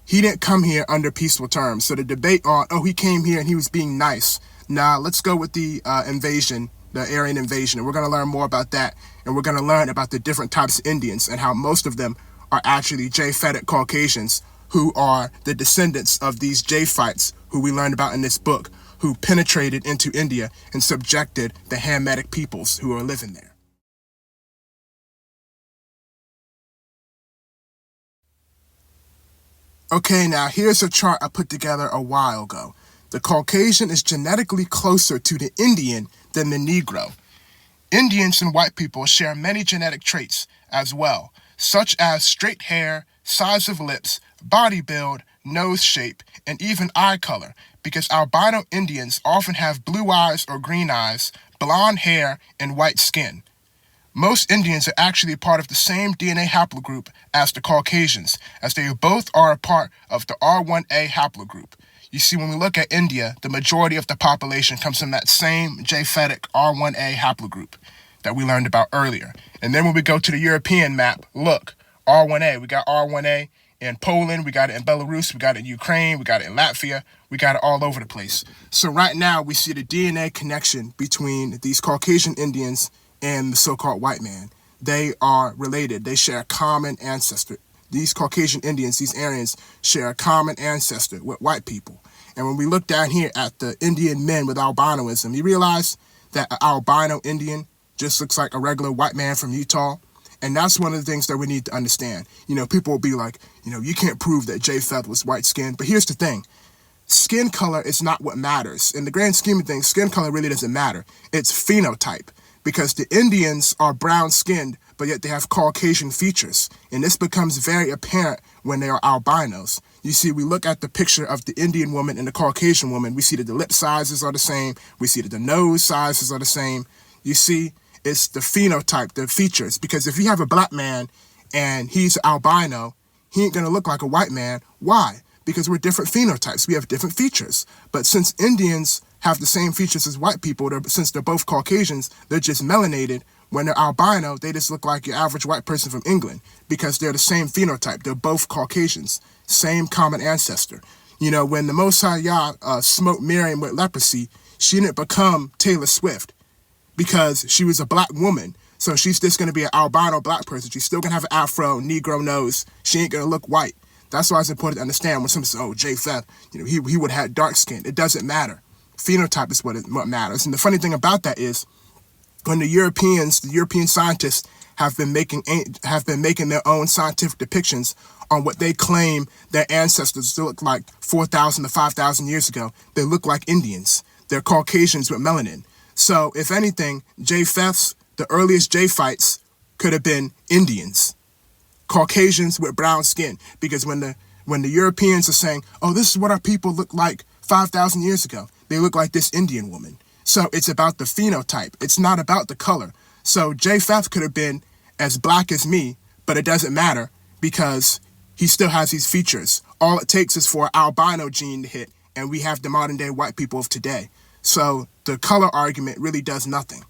He didn't come here under peaceful terms. So the debate on, oh, he came here and he was being nice. Nah, let's go with the invasion, the Aryan invasion. And we're going to learn more about that. And we're going to learn about the different types of Indians and how most of them are actually Japhetic Caucasians who are the descendants of these Japhites who we learned about in this book, who penetrated into India and subjected the Hamitic peoples who are living there. Okay, now here's a chart I put together a while ago. The Caucasian is genetically closer to the Indian than the Negro. Indians and white people share many genetic traits as well, such as straight hair, size of lips, body build, nose shape, and even eye color, because albino Indians often have blue eyes or green eyes, blonde hair, and white skin. Most Indians are actually part of the same DNA haplogroup as the Caucasians, as they both are a part of the R1A haplogroup. You see, when we look at India, the majority of the population comes from that same Japhetic R1A haplogroup that we learned about earlier. And then when we go to the European map, look, R1A, we got R1A in Poland, we got it in Belarus, we got it in Ukraine, we got it in Latvia, we got it all over the place. So right now we see the DNA connection between these Caucasian Indians and the so-called white man. They are related. They share a common ancestor. These Caucasian Indians, these Aryans, share a common ancestor with white people. And when we look down here at the Indian men with albinoism, you realize that an albino Indian just looks like a regular white man from Utah. And that's one of the things that we need to understand. You know, people will be like, you can't prove that Japheth was white skinned. But here's the thing. Skin color is not what matters. In the grand scheme of things, skin color really doesn't matter. It's phenotype. Because the Indians are brown-skinned, but yet they have Caucasian features. And this becomes very apparent when they are albinos. You see, we look at the picture of the Indian woman and the Caucasian woman. We see that the lip sizes are the same. We see that the nose sizes are the same. You see, it's the phenotype, the features. Because if you have a black man and he's albino, he ain't going to look like a white man. Why? Because we're different phenotypes. We have different features. But since Indians have the same features as white people, since they're both Caucasians, they're just melanated. When they're albino, they just look like your average white person from England because they're the same phenotype. They're both Caucasians, same common ancestor. When the Most High Yah smote Miriam with leprosy, she didn't become Taylor Swift because she was a black woman. So she's just going to be an albino black person. She's still going to have an afro, Negro nose. She ain't going to look white. That's why it's important to understand when someone says, oh, Japheth, he would have had dark skin. It doesn't matter. Phenotype is what matters. And the funny thing about that is when the European scientists have been making their own scientific depictions on what they claim their ancestors look like 4,000 to 5,000 years ago, they look like Indians. They're Caucasians with melanin. So if anything, Japheths, the earliest Japhites, could have been Indians, Caucasians with brown skin. Because when the Europeans are saying, oh, this is what our people look like 5,000 years ago, they look like this Indian woman. So it's about the phenotype. It's not about the color. So Japheth could have been as black as me, but it doesn't matter because he still has these features. All it takes is for an albino gene to hit, and we have the modern day white people of today. So the color argument really does nothing.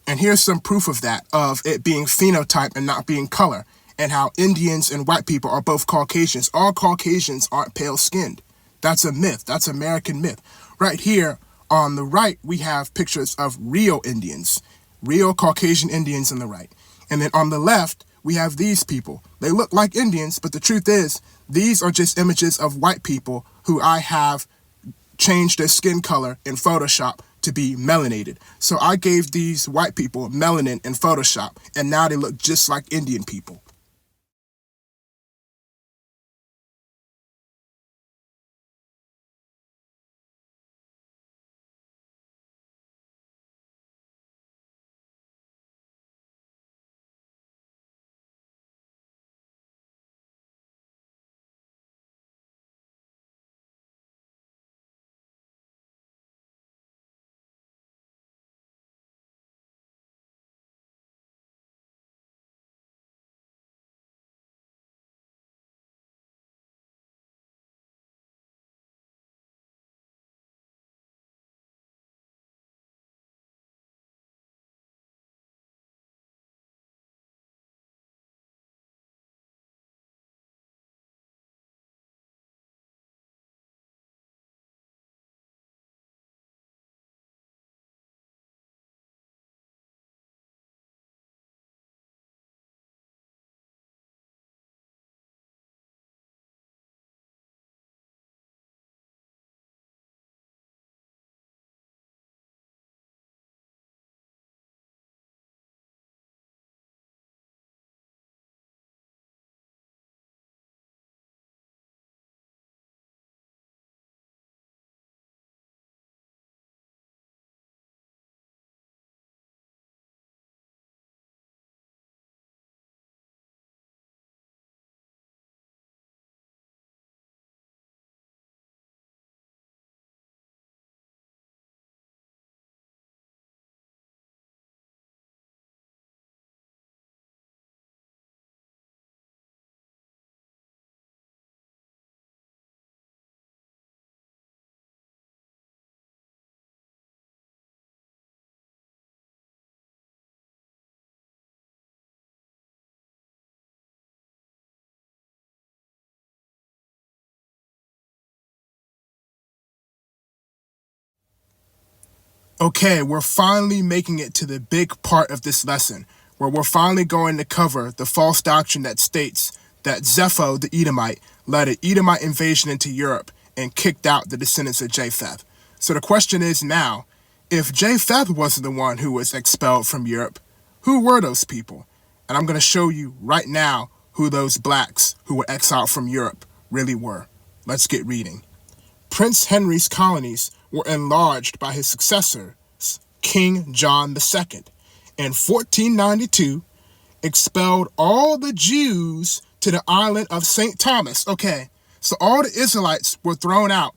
And here's some proof of that, of it being phenotype and not being color, and how Indians and white people are both Caucasians. All Caucasians aren't pale-skinned. That's a myth. That's American myth. Right here on the right, we have pictures of real Indians, real Caucasian Indians on the right. And then on the left, we have these people. They look like Indians, but the truth is, these are just images of white people who I have changed their skin color in Photoshop to be melanated. So I gave these white people melanin in Photoshop, and now they look just like Indian people. Okay, we're finally making it to the big part of this lesson, where we're finally going to cover the false doctrine that states that Zepho the Edomite led an Edomite invasion into Europe and kicked out the descendants of Japheth. So the question is now, if Japheth wasn't the one who was expelled from Europe, who were those people? And I'm going to show you right now who those blacks who were exiled from Europe really were. Let's get reading. Prince Henry's colonies were enlarged by his successor, King John II. In 1492, expelled all the Jews to the island of St. Thomas. Okay, so all the Israelites were thrown out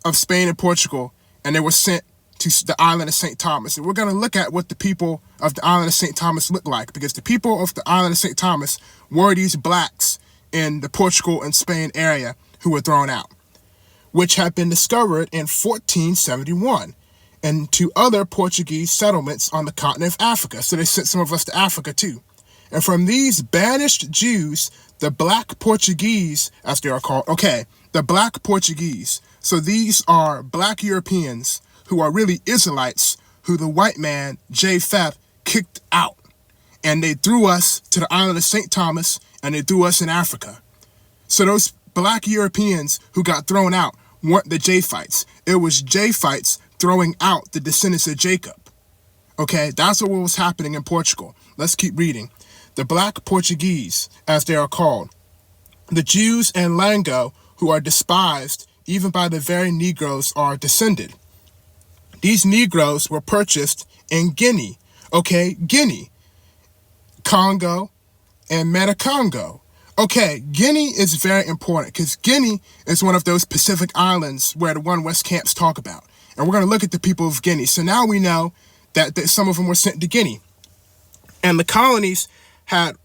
of Spain and Portugal, and they were sent to the island of St. Thomas. And we're going to look at what the people of the island of St. Thomas look like, because the people of the island of St. Thomas were these blacks in the Portugal and Spain area who were thrown out, which had been discovered in 1471 and to other Portuguese settlements on the continent of Africa. So they sent some of us to Africa too. And from these banished Jews, the black Portuguese, as they are called, the black Portuguese. So these are black Europeans who are really Israelites, who the white man, Japheth, kicked out. And they threw us to the island of St. Thomas, and they threw us in Africa. So those black Europeans who got thrown out weren't the Japhites. It was Japhites throwing out the descendants of Jacob. Okay, that's what was happening in Portugal. Let's keep reading. The black Portuguese, as they are called, the Jews and Lango, who are despised even by the very Negroes, are descended. These Negroes were purchased in Guinea. Okay, Guinea, Congo, and Metacongo. Okay, Guinea is very important because Guinea is one of those Pacific islands where the One West camps talk about. And we're going to look at the people of Guinea. So now we know that some of them were sent to Guinea. And the colonies had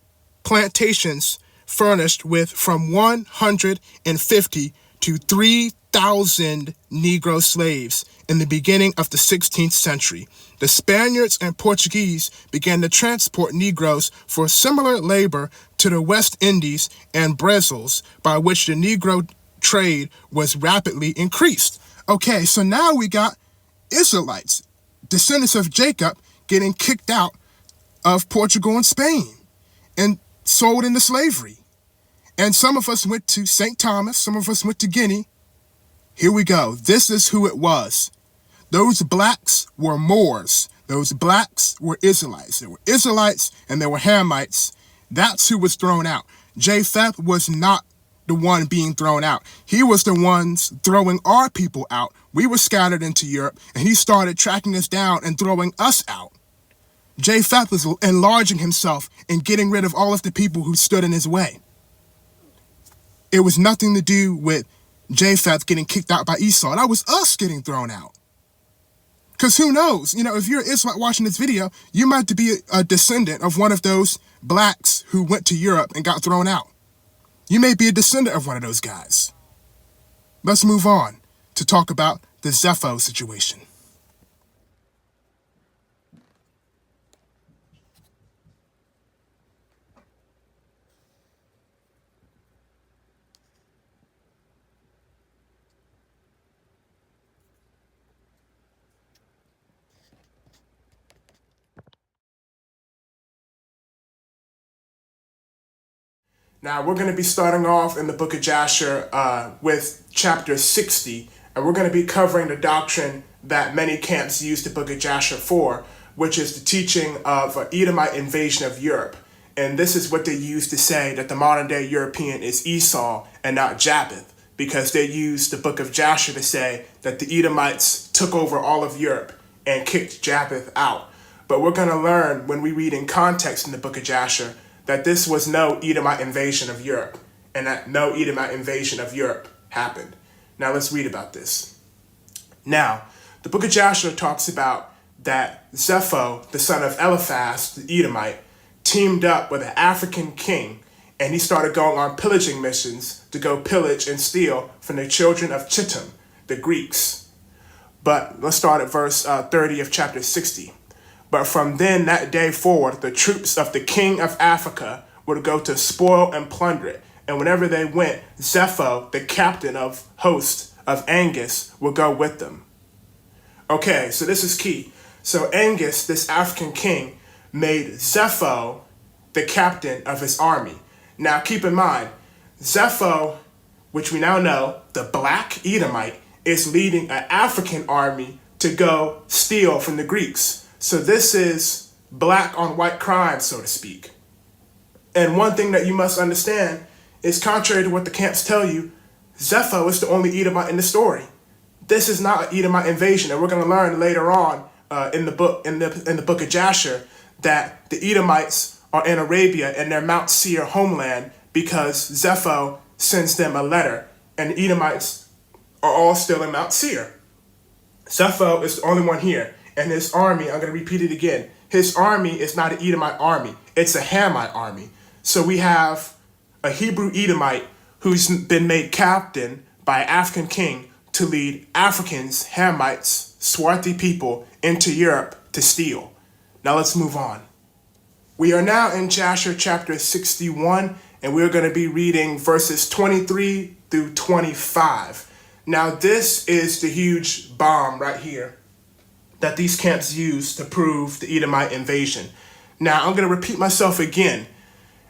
plantations furnished with from 150 to 3,000 Negro slaves in the beginning of the 16th century. The Spaniards and Portuguese began to transport Negroes for similar labor to the West Indies and Brazils, by which the Negro trade was rapidly increased. Okay, so now we got Israelites, descendants of Jacob, getting kicked out of Portugal and Spain and sold into slavery. And some of us went to St. Thomas, some of us went to Guinea. Here we go. This is who it was. Those blacks were Moors. Those blacks were Israelites. There were Israelites and there were Hamites. That's who was thrown out. Japheth was not the one being thrown out. He was the ones throwing our people out. We were scattered into Europe, and he started tracking us down and throwing us out. Japheth was enlarging himself and getting rid of all of the people who stood in his way. It was nothing to do with Japheth getting kicked out by Esau. That was us getting thrown out. Because who knows? If you're an Israelite watching this video, you might be a descendant of one of those blacks who went to Europe and got thrown out. You may be a descendant of one of those guys. Let's move on to talk about the Zepho situation. Now, we're going to be starting off in the book of Jasher with chapter 60, and we're going to be covering the doctrine that many camps use the book of Jasher for, which is the teaching of Edomite invasion of Europe. And this is what they use to say that the modern-day European is Esau and not Japheth, because they use the book of Jasher to say that the Edomites took over all of Europe and kicked Japheth out. But we're going to learn when we read in context in the book of Jasher that this was no Edomite invasion of Europe, and that no Edomite invasion of Europe happened. Now let's read about this. Now, the book of Jasher talks about that Zepho, the son of Eliphaz, the Edomite, teamed up with an African king, and he started going on pillaging missions to go pillage and steal from the children of Chittim, the Greeks. But let's start at verse 30 of chapter 60. But from then that day forward, the troops of the king of Africa would go to spoil and plunder it. And whenever they went, Zepho, the captain of host of Angus, would go with them. Okay, so this is key. So Angus, this African king, made Zepho the captain of his army. Now keep in mind, Zepho, which we now know, the black Edomite, is leading an African army to go steal from the Greeks. So this is black on white crime, so to speak. And one thing that you must understand is, contrary to what the camps tell you, Zepho is the only Edomite in the story. This is not an Edomite invasion, and we're going to learn later on in the book of Jasher that the Edomites are in Arabia and their Mount Seir homeland because Zepho sends them a letter, and the Edomites are all still in Mount Seir. Zepho is the only one here. And his army, I'm going to repeat it again, his army is not an Edomite army, it's a Hamite army. So we have a Hebrew Edomite who's been made captain by an African king to lead Africans, Hamites, swarthy people into Europe to steal. Now let's move on. We are now in Jasher chapter 61, and we're going to be reading verses 23 through 25. Now this is the huge bomb right here that these camps use to prove the Edomite invasion. Now, I'm going to repeat myself again,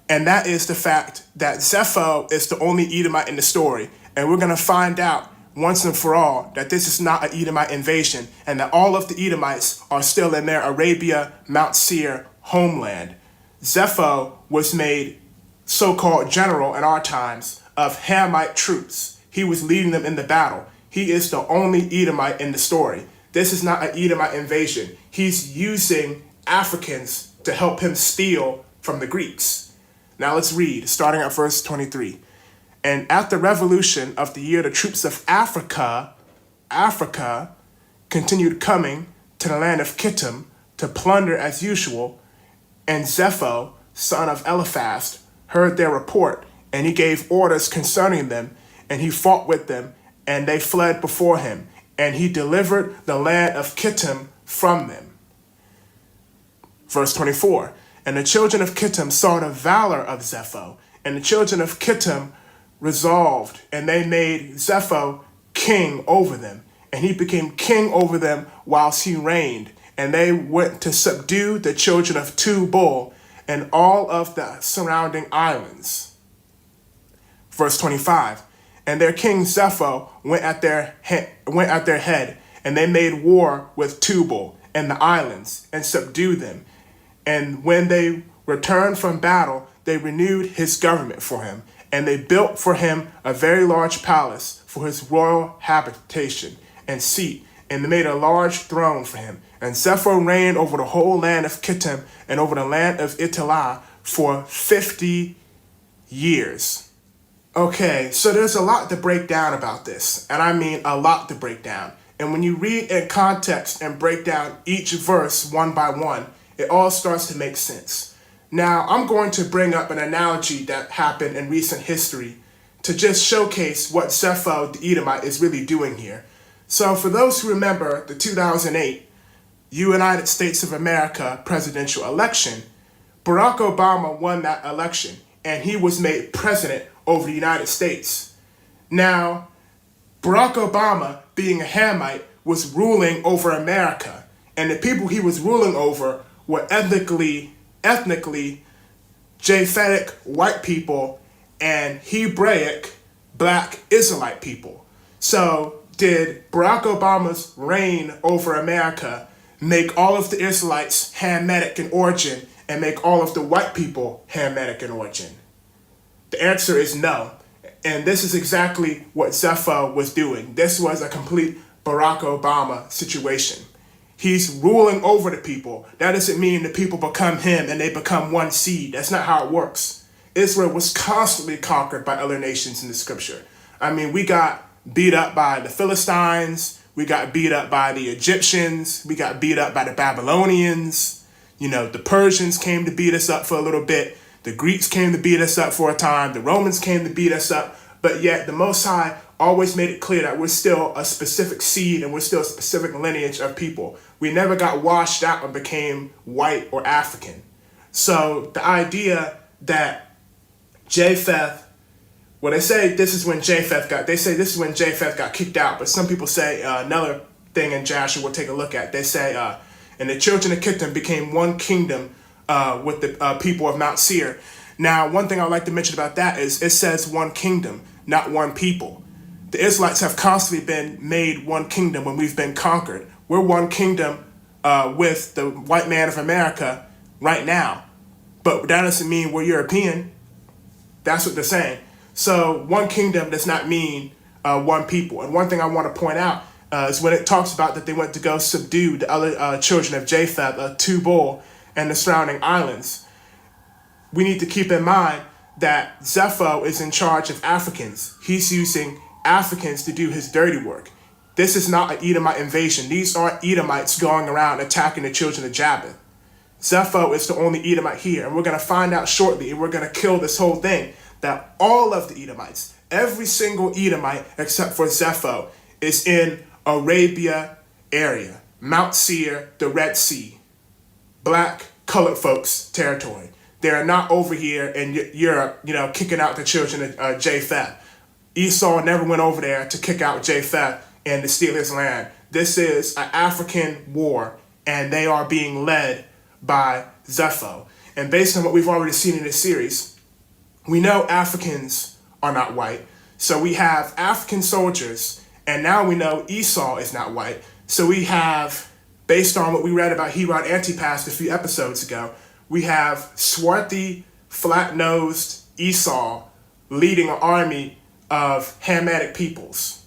and that is the fact that Zepho is the only Edomite in the story, and we're going to find out once and for all that this is not an Edomite invasion, and that all of the Edomites are still in their Arabia, Mount Seir homeland. Zepho was made so-called general in our times of Hamite troops. He was leading them in the battle. He is the only Edomite in the story. This is not an Edomite invasion. He's using Africans to help him steal from the Greeks. Now let's read, starting at verse 23. And at the revolution of the year, the troops of Africa continued coming to the land of Chittim to plunder as usual. And Zepho, son of Eliphaz, heard their report, and he gave orders concerning them, and he fought with them, and they fled before him. And he delivered the land of Chittim from them. Verse 24, and the children of Chittim saw the valor of Zepho, and the children of Chittim resolved, and they made Japheth king over them. And he became king over them whilst he reigned. And they went to subdue the children of Tubal and all of the surrounding islands. Verse 25. And their king Japheth went at their head, and they made war with Tubal and the islands, and subdued them. And when they returned from battle, they renewed his government for him, and they built for him a very large palace for his royal habitation and seat, and they made a large throne for him. And Japheth reigned over the whole land of Kittim and over the land of Italah for 50 years. Okay, so there's a lot to break down about this, and I mean a lot to break down. And when you read in context and break down each verse one by one, it all starts to make sense. Now, I'm going to bring up an analogy that happened in recent history to just showcase what Japheth the Edomite is really doing here. So for those who remember the 2008 United States of America presidential election, Barack Obama won that election, and he was made president over the United States. Now, Barack Obama, being a Hamite, was ruling over America, and the people he was ruling over were ethnically Japhetic white people and Hebraic black Israelite people. So did Barack Obama's reign over America make all of the Israelites Hamitic in origin and make all of the white people Hamitic in origin? The answer is no. And this is exactly what Japheth was doing. This was a complete Barack Obama situation. He's ruling over the people. That doesn't mean the people become him and they become one seed. That's not how it works. Israel was constantly conquered by other nations in the scripture. I mean, we got beat up by the Philistines. We got beat up by the Egyptians. We got beat up by the Babylonians. The Persians came to beat us up for a little bit. The Greeks came to beat us up for a time. The Romans came to beat us up. But yet the Most High always made it clear that we're still a specific seed and we're still a specific lineage of people. We never got washed out and became white or African. So the idea that Japheth, well, they say this is when Japheth got kicked out. But some people say another thing in Joshua we'll take a look at. They say, and the children of Kittim became one kingdom with the people of Mount Seir. Now, one thing I'd like to mention about that is it says one kingdom, not one people. The Israelites have constantly been made one kingdom when we've been conquered. We're one kingdom with the white man of America right now. But that doesn't mean we're European. That's what they're saying. So one kingdom does not mean one people. And one thing I want to point out is when it talks about that they went to go subdue the other children of Japheth, Tubal, and the surrounding islands. We need to keep in mind that Japheth is in charge of Africans. He's using Africans to do his dirty work. This is not an Edomite invasion. These aren't Edomites going around attacking the children of Japheth. Japheth is the only Edomite here, and we're going to find out shortly, and we're going to kill this whole thing, that all of the Edomites, every single Edomite except for Japheth, is in Arabia area, Mount Seir, the Red Sea, black colored folks territory. They're not over here in Europe, kicking out the children of Japheth. Esau never went over there to kick out Japheth and to steal his land. This is an African war, and they are being led by Japheth. And based on what we've already seen in this series, we know Africans are not white. So we have African soldiers, and now we know Esau is not white. So we have, based on what we read about Herod Antipas a few episodes ago, we have swarthy, flat-nosed Esau leading an army of Hamitic peoples.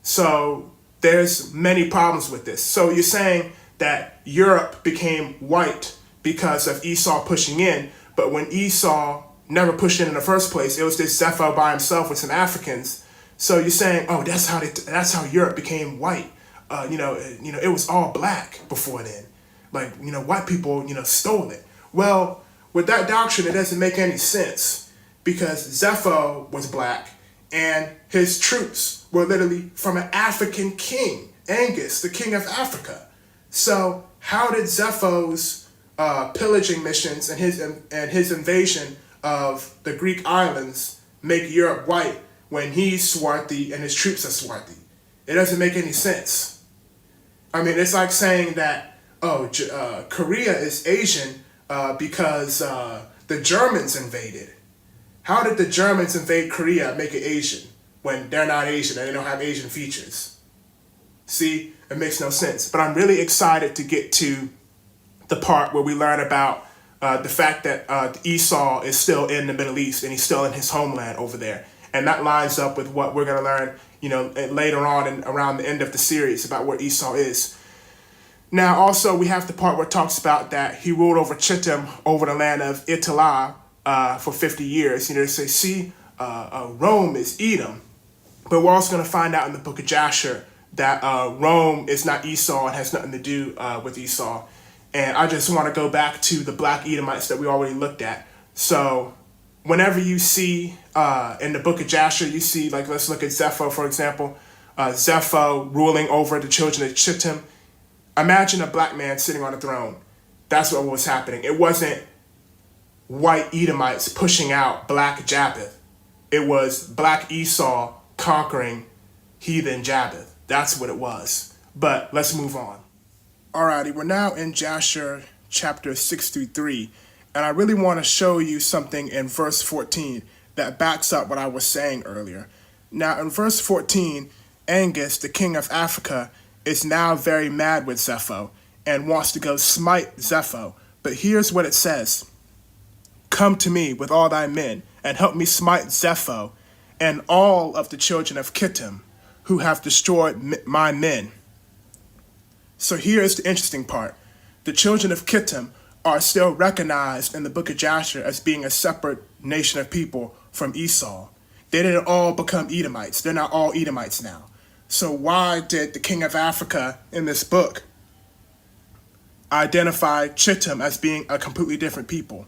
So there's many problems with this. So you're saying that Europe became white because of Esau pushing in, but when Esau never pushed in the first place, it was this Japheth by himself with some Africans. So you're saying, oh, that's how Europe became white. It was all black before then. White people, stole it. Well, with that doctrine, it doesn't make any sense because Japheth was black and his troops were literally from an African king, Angus, the king of Africa. So how did Japheth's pillaging missions and his invasion of the Greek islands make Europe white when he's swarthy and his troops are swarthy? It doesn't make any sense. I mean, it's like saying that, Korea is Asian because the Germans invaded. How did the Germans invade Korea, make it Asian, when they're not Asian and they don't have Asian features? See, it makes no sense. But I'm really excited to get to the part where we learn about the fact that Esau is still in the Middle East and he's still in his homeland over there. And that lines up with what we're going to learn, later on and around the end of the series about where Esau is. Now, also, we have the part where it talks about that he ruled over Chittim, over the land of Italy, for 50 years. They say, Rome is Edom. But we're also going to find out in the book of Jasher that Rome is not Esau and has nothing to do with Esau. And I just want to go back to the black Edomites that we already looked at. So whenever you see in the book of Jasher, you see, like, let's look at Zepho, for example. Zepho ruling over the children of Chittim. Imagine a black man sitting on a throne. That's what was happening. It wasn't white Edomites pushing out black Japheth. It was black Esau conquering heathen Japheth. That's what it was. But let's move on. Alrighty, we're now in Jasher chapter 6-3, and I really want to show you something in verse 14 that backs up what I was saying earlier. Now, in verse 14, Angus, the king of Africa, is now very mad with Zepho and wants to go smite Zepho. But here's what it says. Come to me with all thy men, and help me smite Zepho and all of the children of Kittim, who have destroyed my men. So here is the interesting part. The children of Kittim are still recognized in the book of Jasher as being a separate nation of people from Esau. They didn't all become Edomites. They're not all Edomites now. So why did the king of Africa in this book identify Chittim as being a completely different people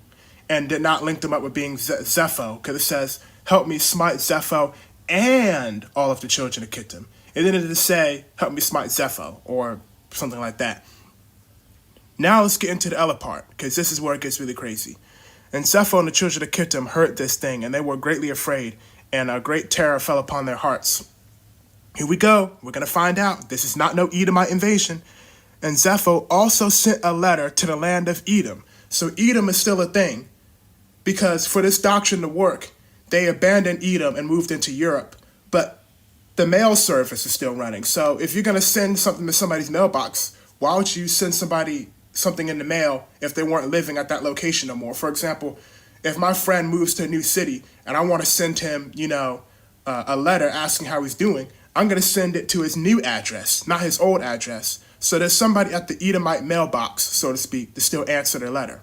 and did not link them up with being Zepho? Because it says, help me smite Zepho and all of the children of Kittim. It didn't say, help me smite Zepho or something like that. Now let's get into the other part, because this is where it gets really crazy. And Zepho and the children of Kittim heard this thing, and they were greatly afraid, and a great terror fell upon their hearts. Here we go. We're going to find out. This is not no Edomite invasion. And Zepho also sent a letter to the land of Edom. So Edom is still a thing, because for this doctrine to work, they abandoned Edom and moved into Europe. But the mail service is still running. So if you're going to send something to somebody's mailbox, why would you send somebody something in the mail if they weren't living at that location no more? For example, if my friend moves to a new city and I want to send him, a letter asking how he's doing, I'm going to send it to his new address, not his old address. So there's somebody at the Edomite mailbox, so to speak, to still answer their letter.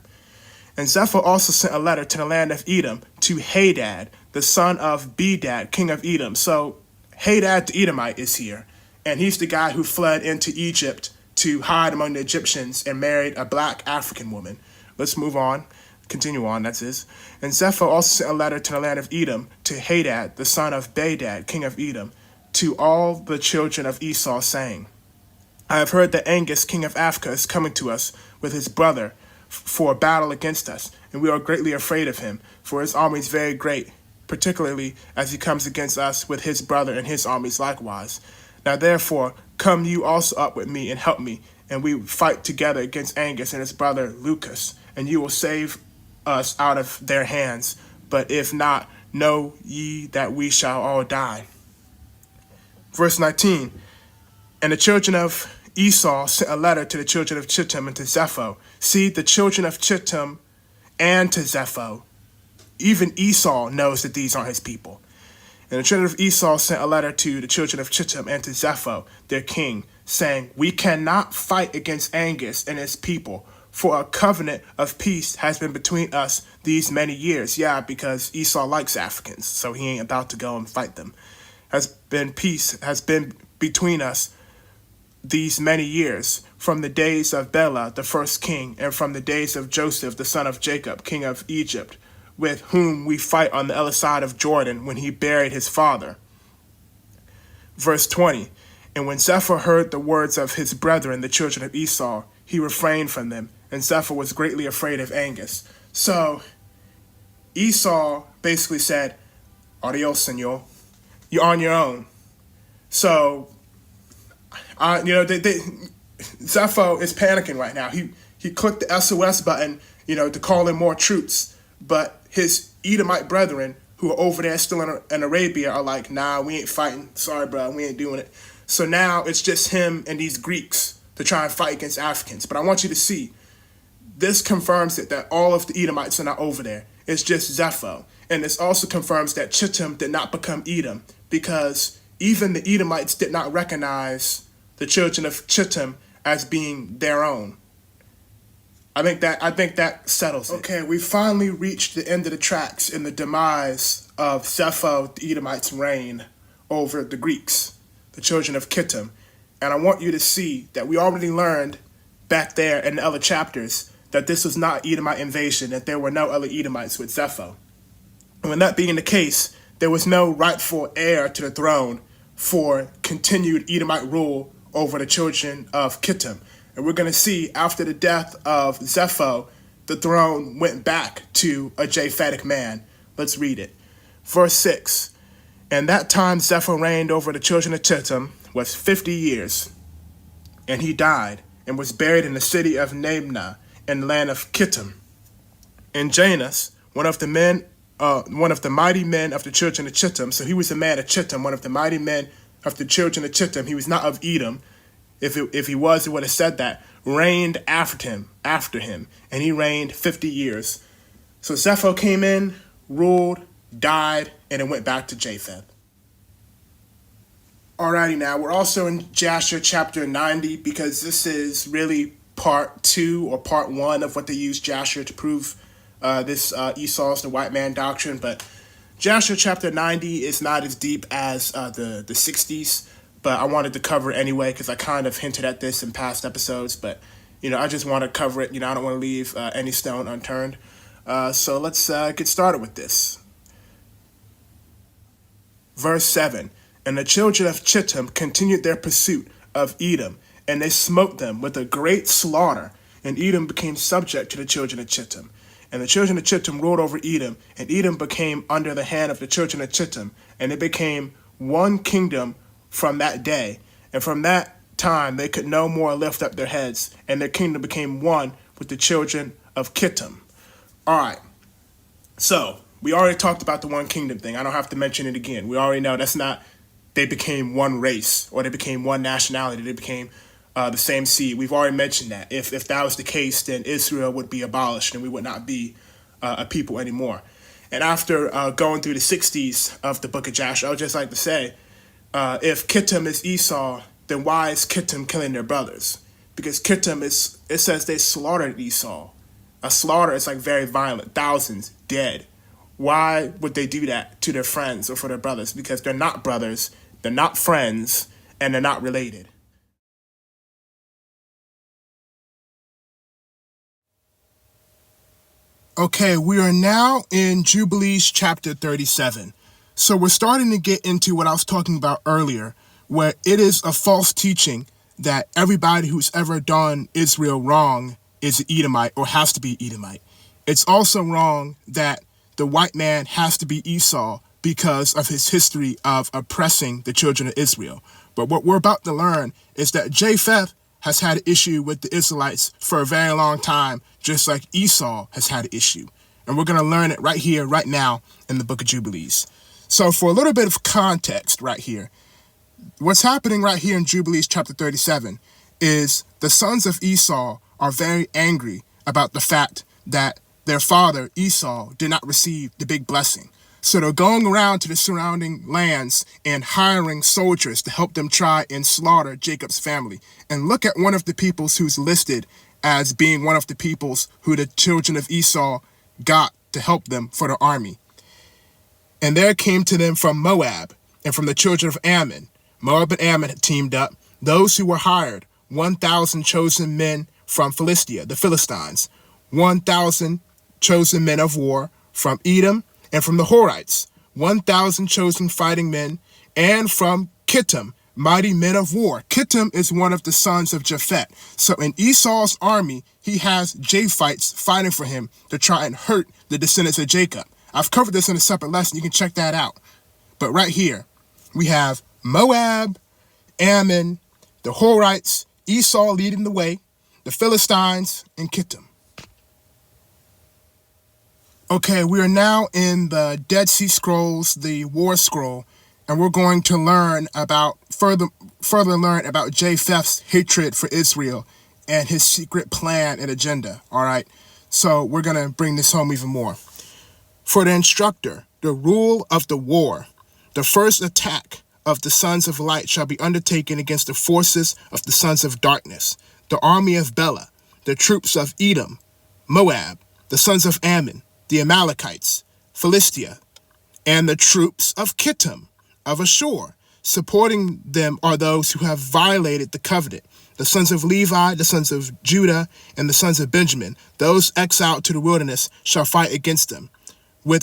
And Zepho also sent a letter to the land of Edom to Hadad, the son of Bedad, king of Edom. So Hadad the Edomite is here, and he's the guy who fled into Egypt to hide among the Egyptians and married a black African woman. Let's move on. Continue on, that's his. And Zepho also sent a letter to the land of Edom to Hadad, the son of Bedad, king of Edom, to all the children of Esau, saying, I have heard that Angus, king of Africa, is coming to us with his brother for a battle against us, and we are greatly afraid of him, for his army is very great, particularly as he comes against us with his brother and his armies likewise. Now therefore, come you also up with me and help me, and we fight together against Angus and his brother Lucas, and you will save us out of their hands. But if not, know ye that we shall all die. Verse 19, and the children of Esau sent a letter to the children of Chittim and to Zepho. See, the children of Chittim and to Zepho. Even Esau knows that these aren't his people. And the children of Esau sent a letter to the children of Chittim and to Zepho, their king, saying, we cannot fight against Angus and his people, for a covenant of peace has been between us these many years. Yeah, because Esau likes Africans, so he ain't about to go and fight them. Peace has been between us these many years, from the days of Bela, the first king, and from the days of Joseph, the son of Jacob, king of Egypt, with whom we fight on the other side of Jordan when he buried his father. Verse 20, and when Zepho heard the words of his brethren, the children of Esau, he refrained from them, and Zepho was greatly afraid of Angus. So Esau basically said, Adios, senor. You're on your own. So, Zepho is panicking right now. He clicked the SOS button, to call in more troops. But his Edomite brethren, who are over there still in Arabia, are like, nah, we ain't fighting. Sorry, bro, we ain't doing it. So now it's just him and these Greeks to try and fight against Africans. But I want you to see, this confirms it, that all of the Edomites are not over there. It's just Zepho. And this also confirms that Chittim did not become Edom, because even the Edomites did not recognize the children of Chittim as being their own. I think that settles it. Okay, we finally reached the end of the tracks in the demise of Zepho, the Edomites' reign over the Greeks, the children of Chittim. And I want you to see that we already learned back there in the other chapters that this was not Edomite invasion, that there were no other Edomites with Zepho. And when that being the case, there was no rightful heir to the throne for continued Edomite rule over the children of Chittim. And we're going to see after the death of Zepho, the throne went back to a Japhetic man. Let's read it. Verse 6. And that time Zepho reigned over the children of Chittim was 50 years. And he died and was buried in the city of Nabna in the land of Chittim. And Janus, one of the mighty men of the children of Chittim, so he was a man of Chittim, one of the mighty men of the children of Chittim. He was not of Edom. If he was, it would have said that. Reigned after him, and he reigned 50 years. So Zepho came in, ruled, died, and it went back to Japheth. Alrighty, now we're also in Jasher chapter 90, because this is really part 2 or part 1 of what they use Jasher to prove this Esau's the white man doctrine. But Jasher chapter 90 is not as deep as the 60s. But I wanted to cover it anyway because I kind of hinted at this in past episodes. But, I just want to cover it. I don't want to leave any stone unturned. So let's get started with this. Verse 7. And the children of Chittim continued their pursuit of Edom, and they smote them with a great slaughter. And Edom became subject to the children of Chittim. And the children of Chittim ruled over Edom, and Edom became under the hand of the children of Chittim. And it became one kingdom from that day, and from that time they could no more lift up their heads, and their kingdom became one with the children of Chittim. All right, so we already talked about the one kingdom thing. I don't have to mention it again. We already know that's not they became one race or they became one nationality. They became the same seed. We've already mentioned that. If that was the case, then Israel would be abolished and we would not be a people anymore. And after going through the 60s of the book of Jasher, I would just like to say, if Chittim is Esau, then why is Chittim killing their brothers? Because Chittim it says they slaughtered Esau. A slaughter is like very violent, thousands dead. Why would they do that to their friends or for their brothers? Because they're not brothers, they're not friends, and they're not related. Okay, we are now in Jubilees chapter 37. So we're starting to get into what I was talking about earlier, where it is a false teaching that everybody who's ever done Israel wrong is an Edomite or has to be Edomite. It's also wrong that the white man has to be Esau because of his history of oppressing the children of Israel. But what we're about to learn is that Japheth has had an issue with the Israelites for a very long time, just like Esau has had an issue. And we're going to learn it right here, right now, in the book of Jubilees. So for a little bit of context right here, what's happening right here in Jubilees chapter 37 is the sons of Esau are very angry about the fact that their father, Esau, did not receive the big blessing. So they're going around to the surrounding lands and hiring soldiers to help them try and slaughter Jacob's family. And look at one of the peoples who's listed as being one of the peoples who the children of Esau got to help them for their army. And there came to them from Moab and from the children of Ammon. Moab and Ammon had teamed up. Those who were hired, 1,000 chosen men from Philistia, the Philistines, 1,000 chosen men of war from Edom and from the Horites, 1,000 chosen fighting men, and from Chittim, mighty men of war. Chittim is one of the sons of Japheth. So in Esau's army, he has Japhites fighting for him to try and hurt the descendants of Jacob. I've covered this in a separate lesson. You can check that out. But right here, we have Moab, Ammon, the Horites, Esau leading the way, the Philistines, and Kittim. Okay, we are now in the Dead Sea Scrolls, the War Scroll, and we're going to learn about further learn about Japheth's hatred for Israel and his secret plan and agenda. All right, so we're going to bring this home even more. For the instructor, the rule of the war, the first attack of the sons of light shall be undertaken against the forces of the sons of darkness, the army of Bela, the troops of Edom, Moab, the sons of Ammon, the Amalekites, Philistia, and the troops of Kittim, of Ashur. Supporting them are those who have violated the covenant, the sons of Levi, the sons of Judah, and the sons of Benjamin. Those exiled to the wilderness shall fight against them,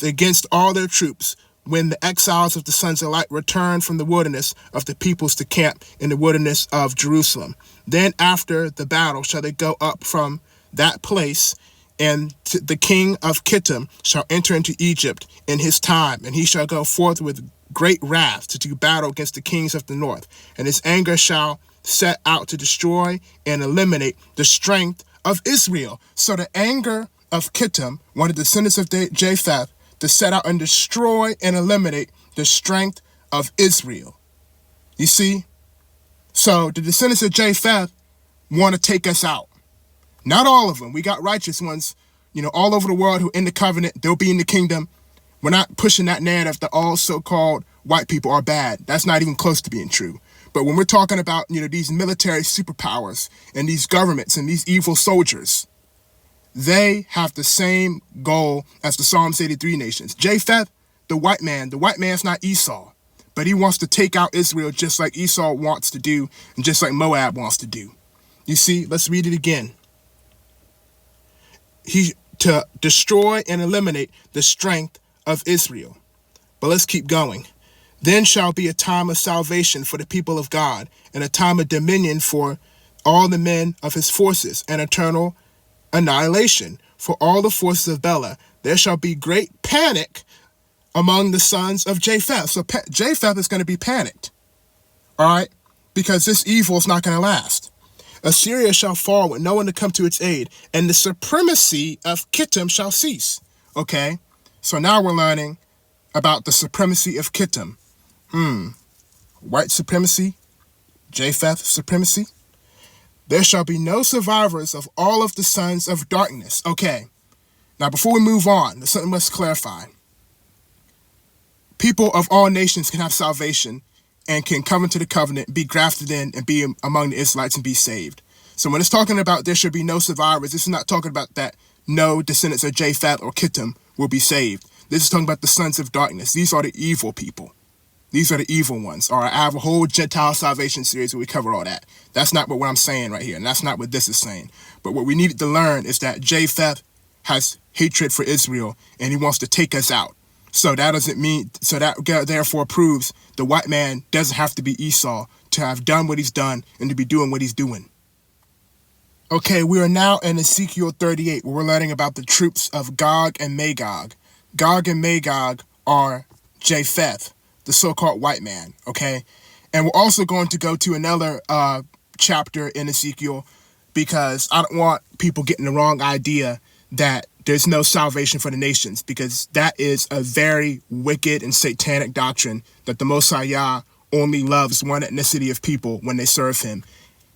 against all their troops, when the exiles of the sons of light return from the wilderness of the peoples to camp in the wilderness of Jerusalem. Then after the battle shall they go up from that place, and the king of Kittim shall enter into Egypt in his time, and he shall go forth with great wrath to do battle against the kings of the north, and his anger shall set out to destroy and eliminate the strength of Israel. So the anger of Kittim, one of the descendants of Japheth, to set out and destroy and eliminate the strength of Israel. You see? So the descendants of Japheth want to take us out. Not all of them. We got righteous ones, all over the world who are in the covenant. They'll be in the kingdom. We're not pushing that narrative that all so-called white people are bad. That's not even close to being true. But when we're talking about, these military superpowers and these governments and these evil soldiers, they have the same goal as the Psalms 83 nations. Japheth, the white man's not Esau, but he wants to take out Israel just like Esau wants to do and just like Moab wants to do. You see, let's read it again. To destroy and eliminate the strength of Israel. But let's keep going. Then shall be a time of salvation for the people of God, and a time of dominion for all the men of his forces, and eternal annihilation for all the forces of Bela. There shall be great panic among the sons of Japheth. So Japheth is going to be panicked, all right, because this evil is not going to last. Assyria shall fall with no one to come to its aid, and the supremacy of Kittim shall cease. Okay, so now we're learning about the supremacy of Kittim. White supremacy, Japheth supremacy. There shall be no survivors of all of the sons of darkness. Okay, now before we move on, there's something let's clarify. People of all nations can have salvation and can come into the covenant, be grafted in, and be among the Israelites and be saved. So when it's talking about there should be no survivors, this is not talking about that no descendants of Japheth or Kittim will be saved. This is talking about the sons of darkness. These are the evil people. These are the evil ones. All right, I have a whole Gentile salvation series where we cover all that. That's not what I'm saying right here, and that's not what this is saying. But what we needed to learn is that Japheth has hatred for Israel, and he wants to take us out. So that therefore proves the white man doesn't have to be Esau to have done what he's done and to be doing what he's doing. Okay, we are now in Ezekiel 38, where we're learning about the troops of Gog and Magog. Gog and Magog are Japheth, the so-called white man, okay? And we're also going to go to another chapter in Ezekiel, because I don't want people getting the wrong idea that there's no salvation for the nations, because that is a very wicked and satanic doctrine that the Most High Yah only loves one ethnicity of people when they serve him.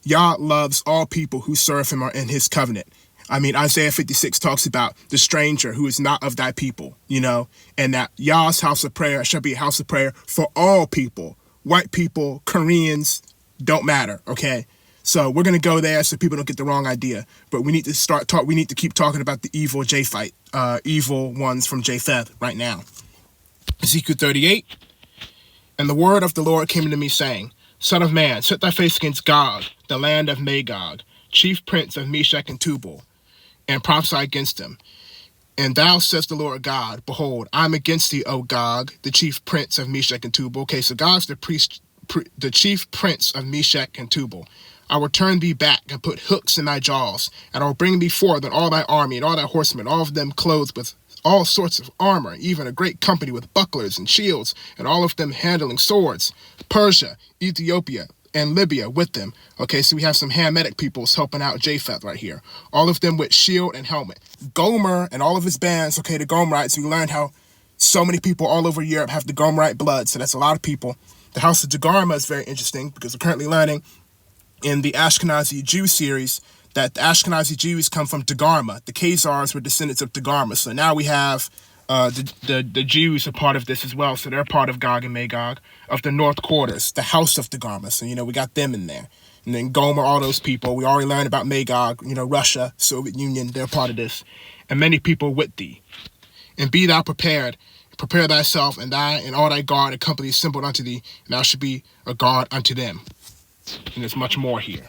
Yah loves all people who serve him are in his covenant. I mean, Isaiah 56 talks about the stranger who is not of thy people, and that Yah's house of prayer shall be a house of prayer for all people. White people, Koreans, don't matter, okay? So we're going to go there so people don't get the wrong idea. But we need to keep talking about the evil Japhite, evil ones from Japheth right now. Ezekiel 38. And the word of the Lord came to me, saying, Son of man, set thy face against Gog, the land of Magog, chief prince of Meshech and Tubal, and prophesy against him. And thou, says the Lord God, behold, I am against thee, O Gog, the chief prince of Meshech and Tubal. Okay, so Gog's the chief prince of Meshech and Tubal. I will turn thee back and put hooks in thy jaws, and I will bring thee forth and all thy army and all thy horsemen, all of them clothed with all sorts of armor, even a great company with bucklers and shields, and all of them handling swords. Persia, Ethiopia, and Libya with them. Okay, so we have some Hamitic peoples helping out Japheth right here. All of them with shield and helmet. Gomer and all of his bands, okay, the Gomerites, we learned how so many people all over Europe have the Gomerite blood, so that's a lot of people. The House of Dagarma is very interesting because we're currently learning in the Ashkenazi Jew series that the Ashkenazi Jews come from Dagarma. The Khazars were descendants of Dagarma. So now we have the Jews are part of this as well. So they're part of Gog and Magog, of the North Quarters, the House of Dagarma. So, we got them in there. And then Gomer, all those people. We already learned about Magog, Russia, Soviet Union, they're part of this. And many people with thee. And be thou prepared. Prepare thyself, and all thy guard and company assembled unto thee, and thou should be a guard unto them. And there's much more here.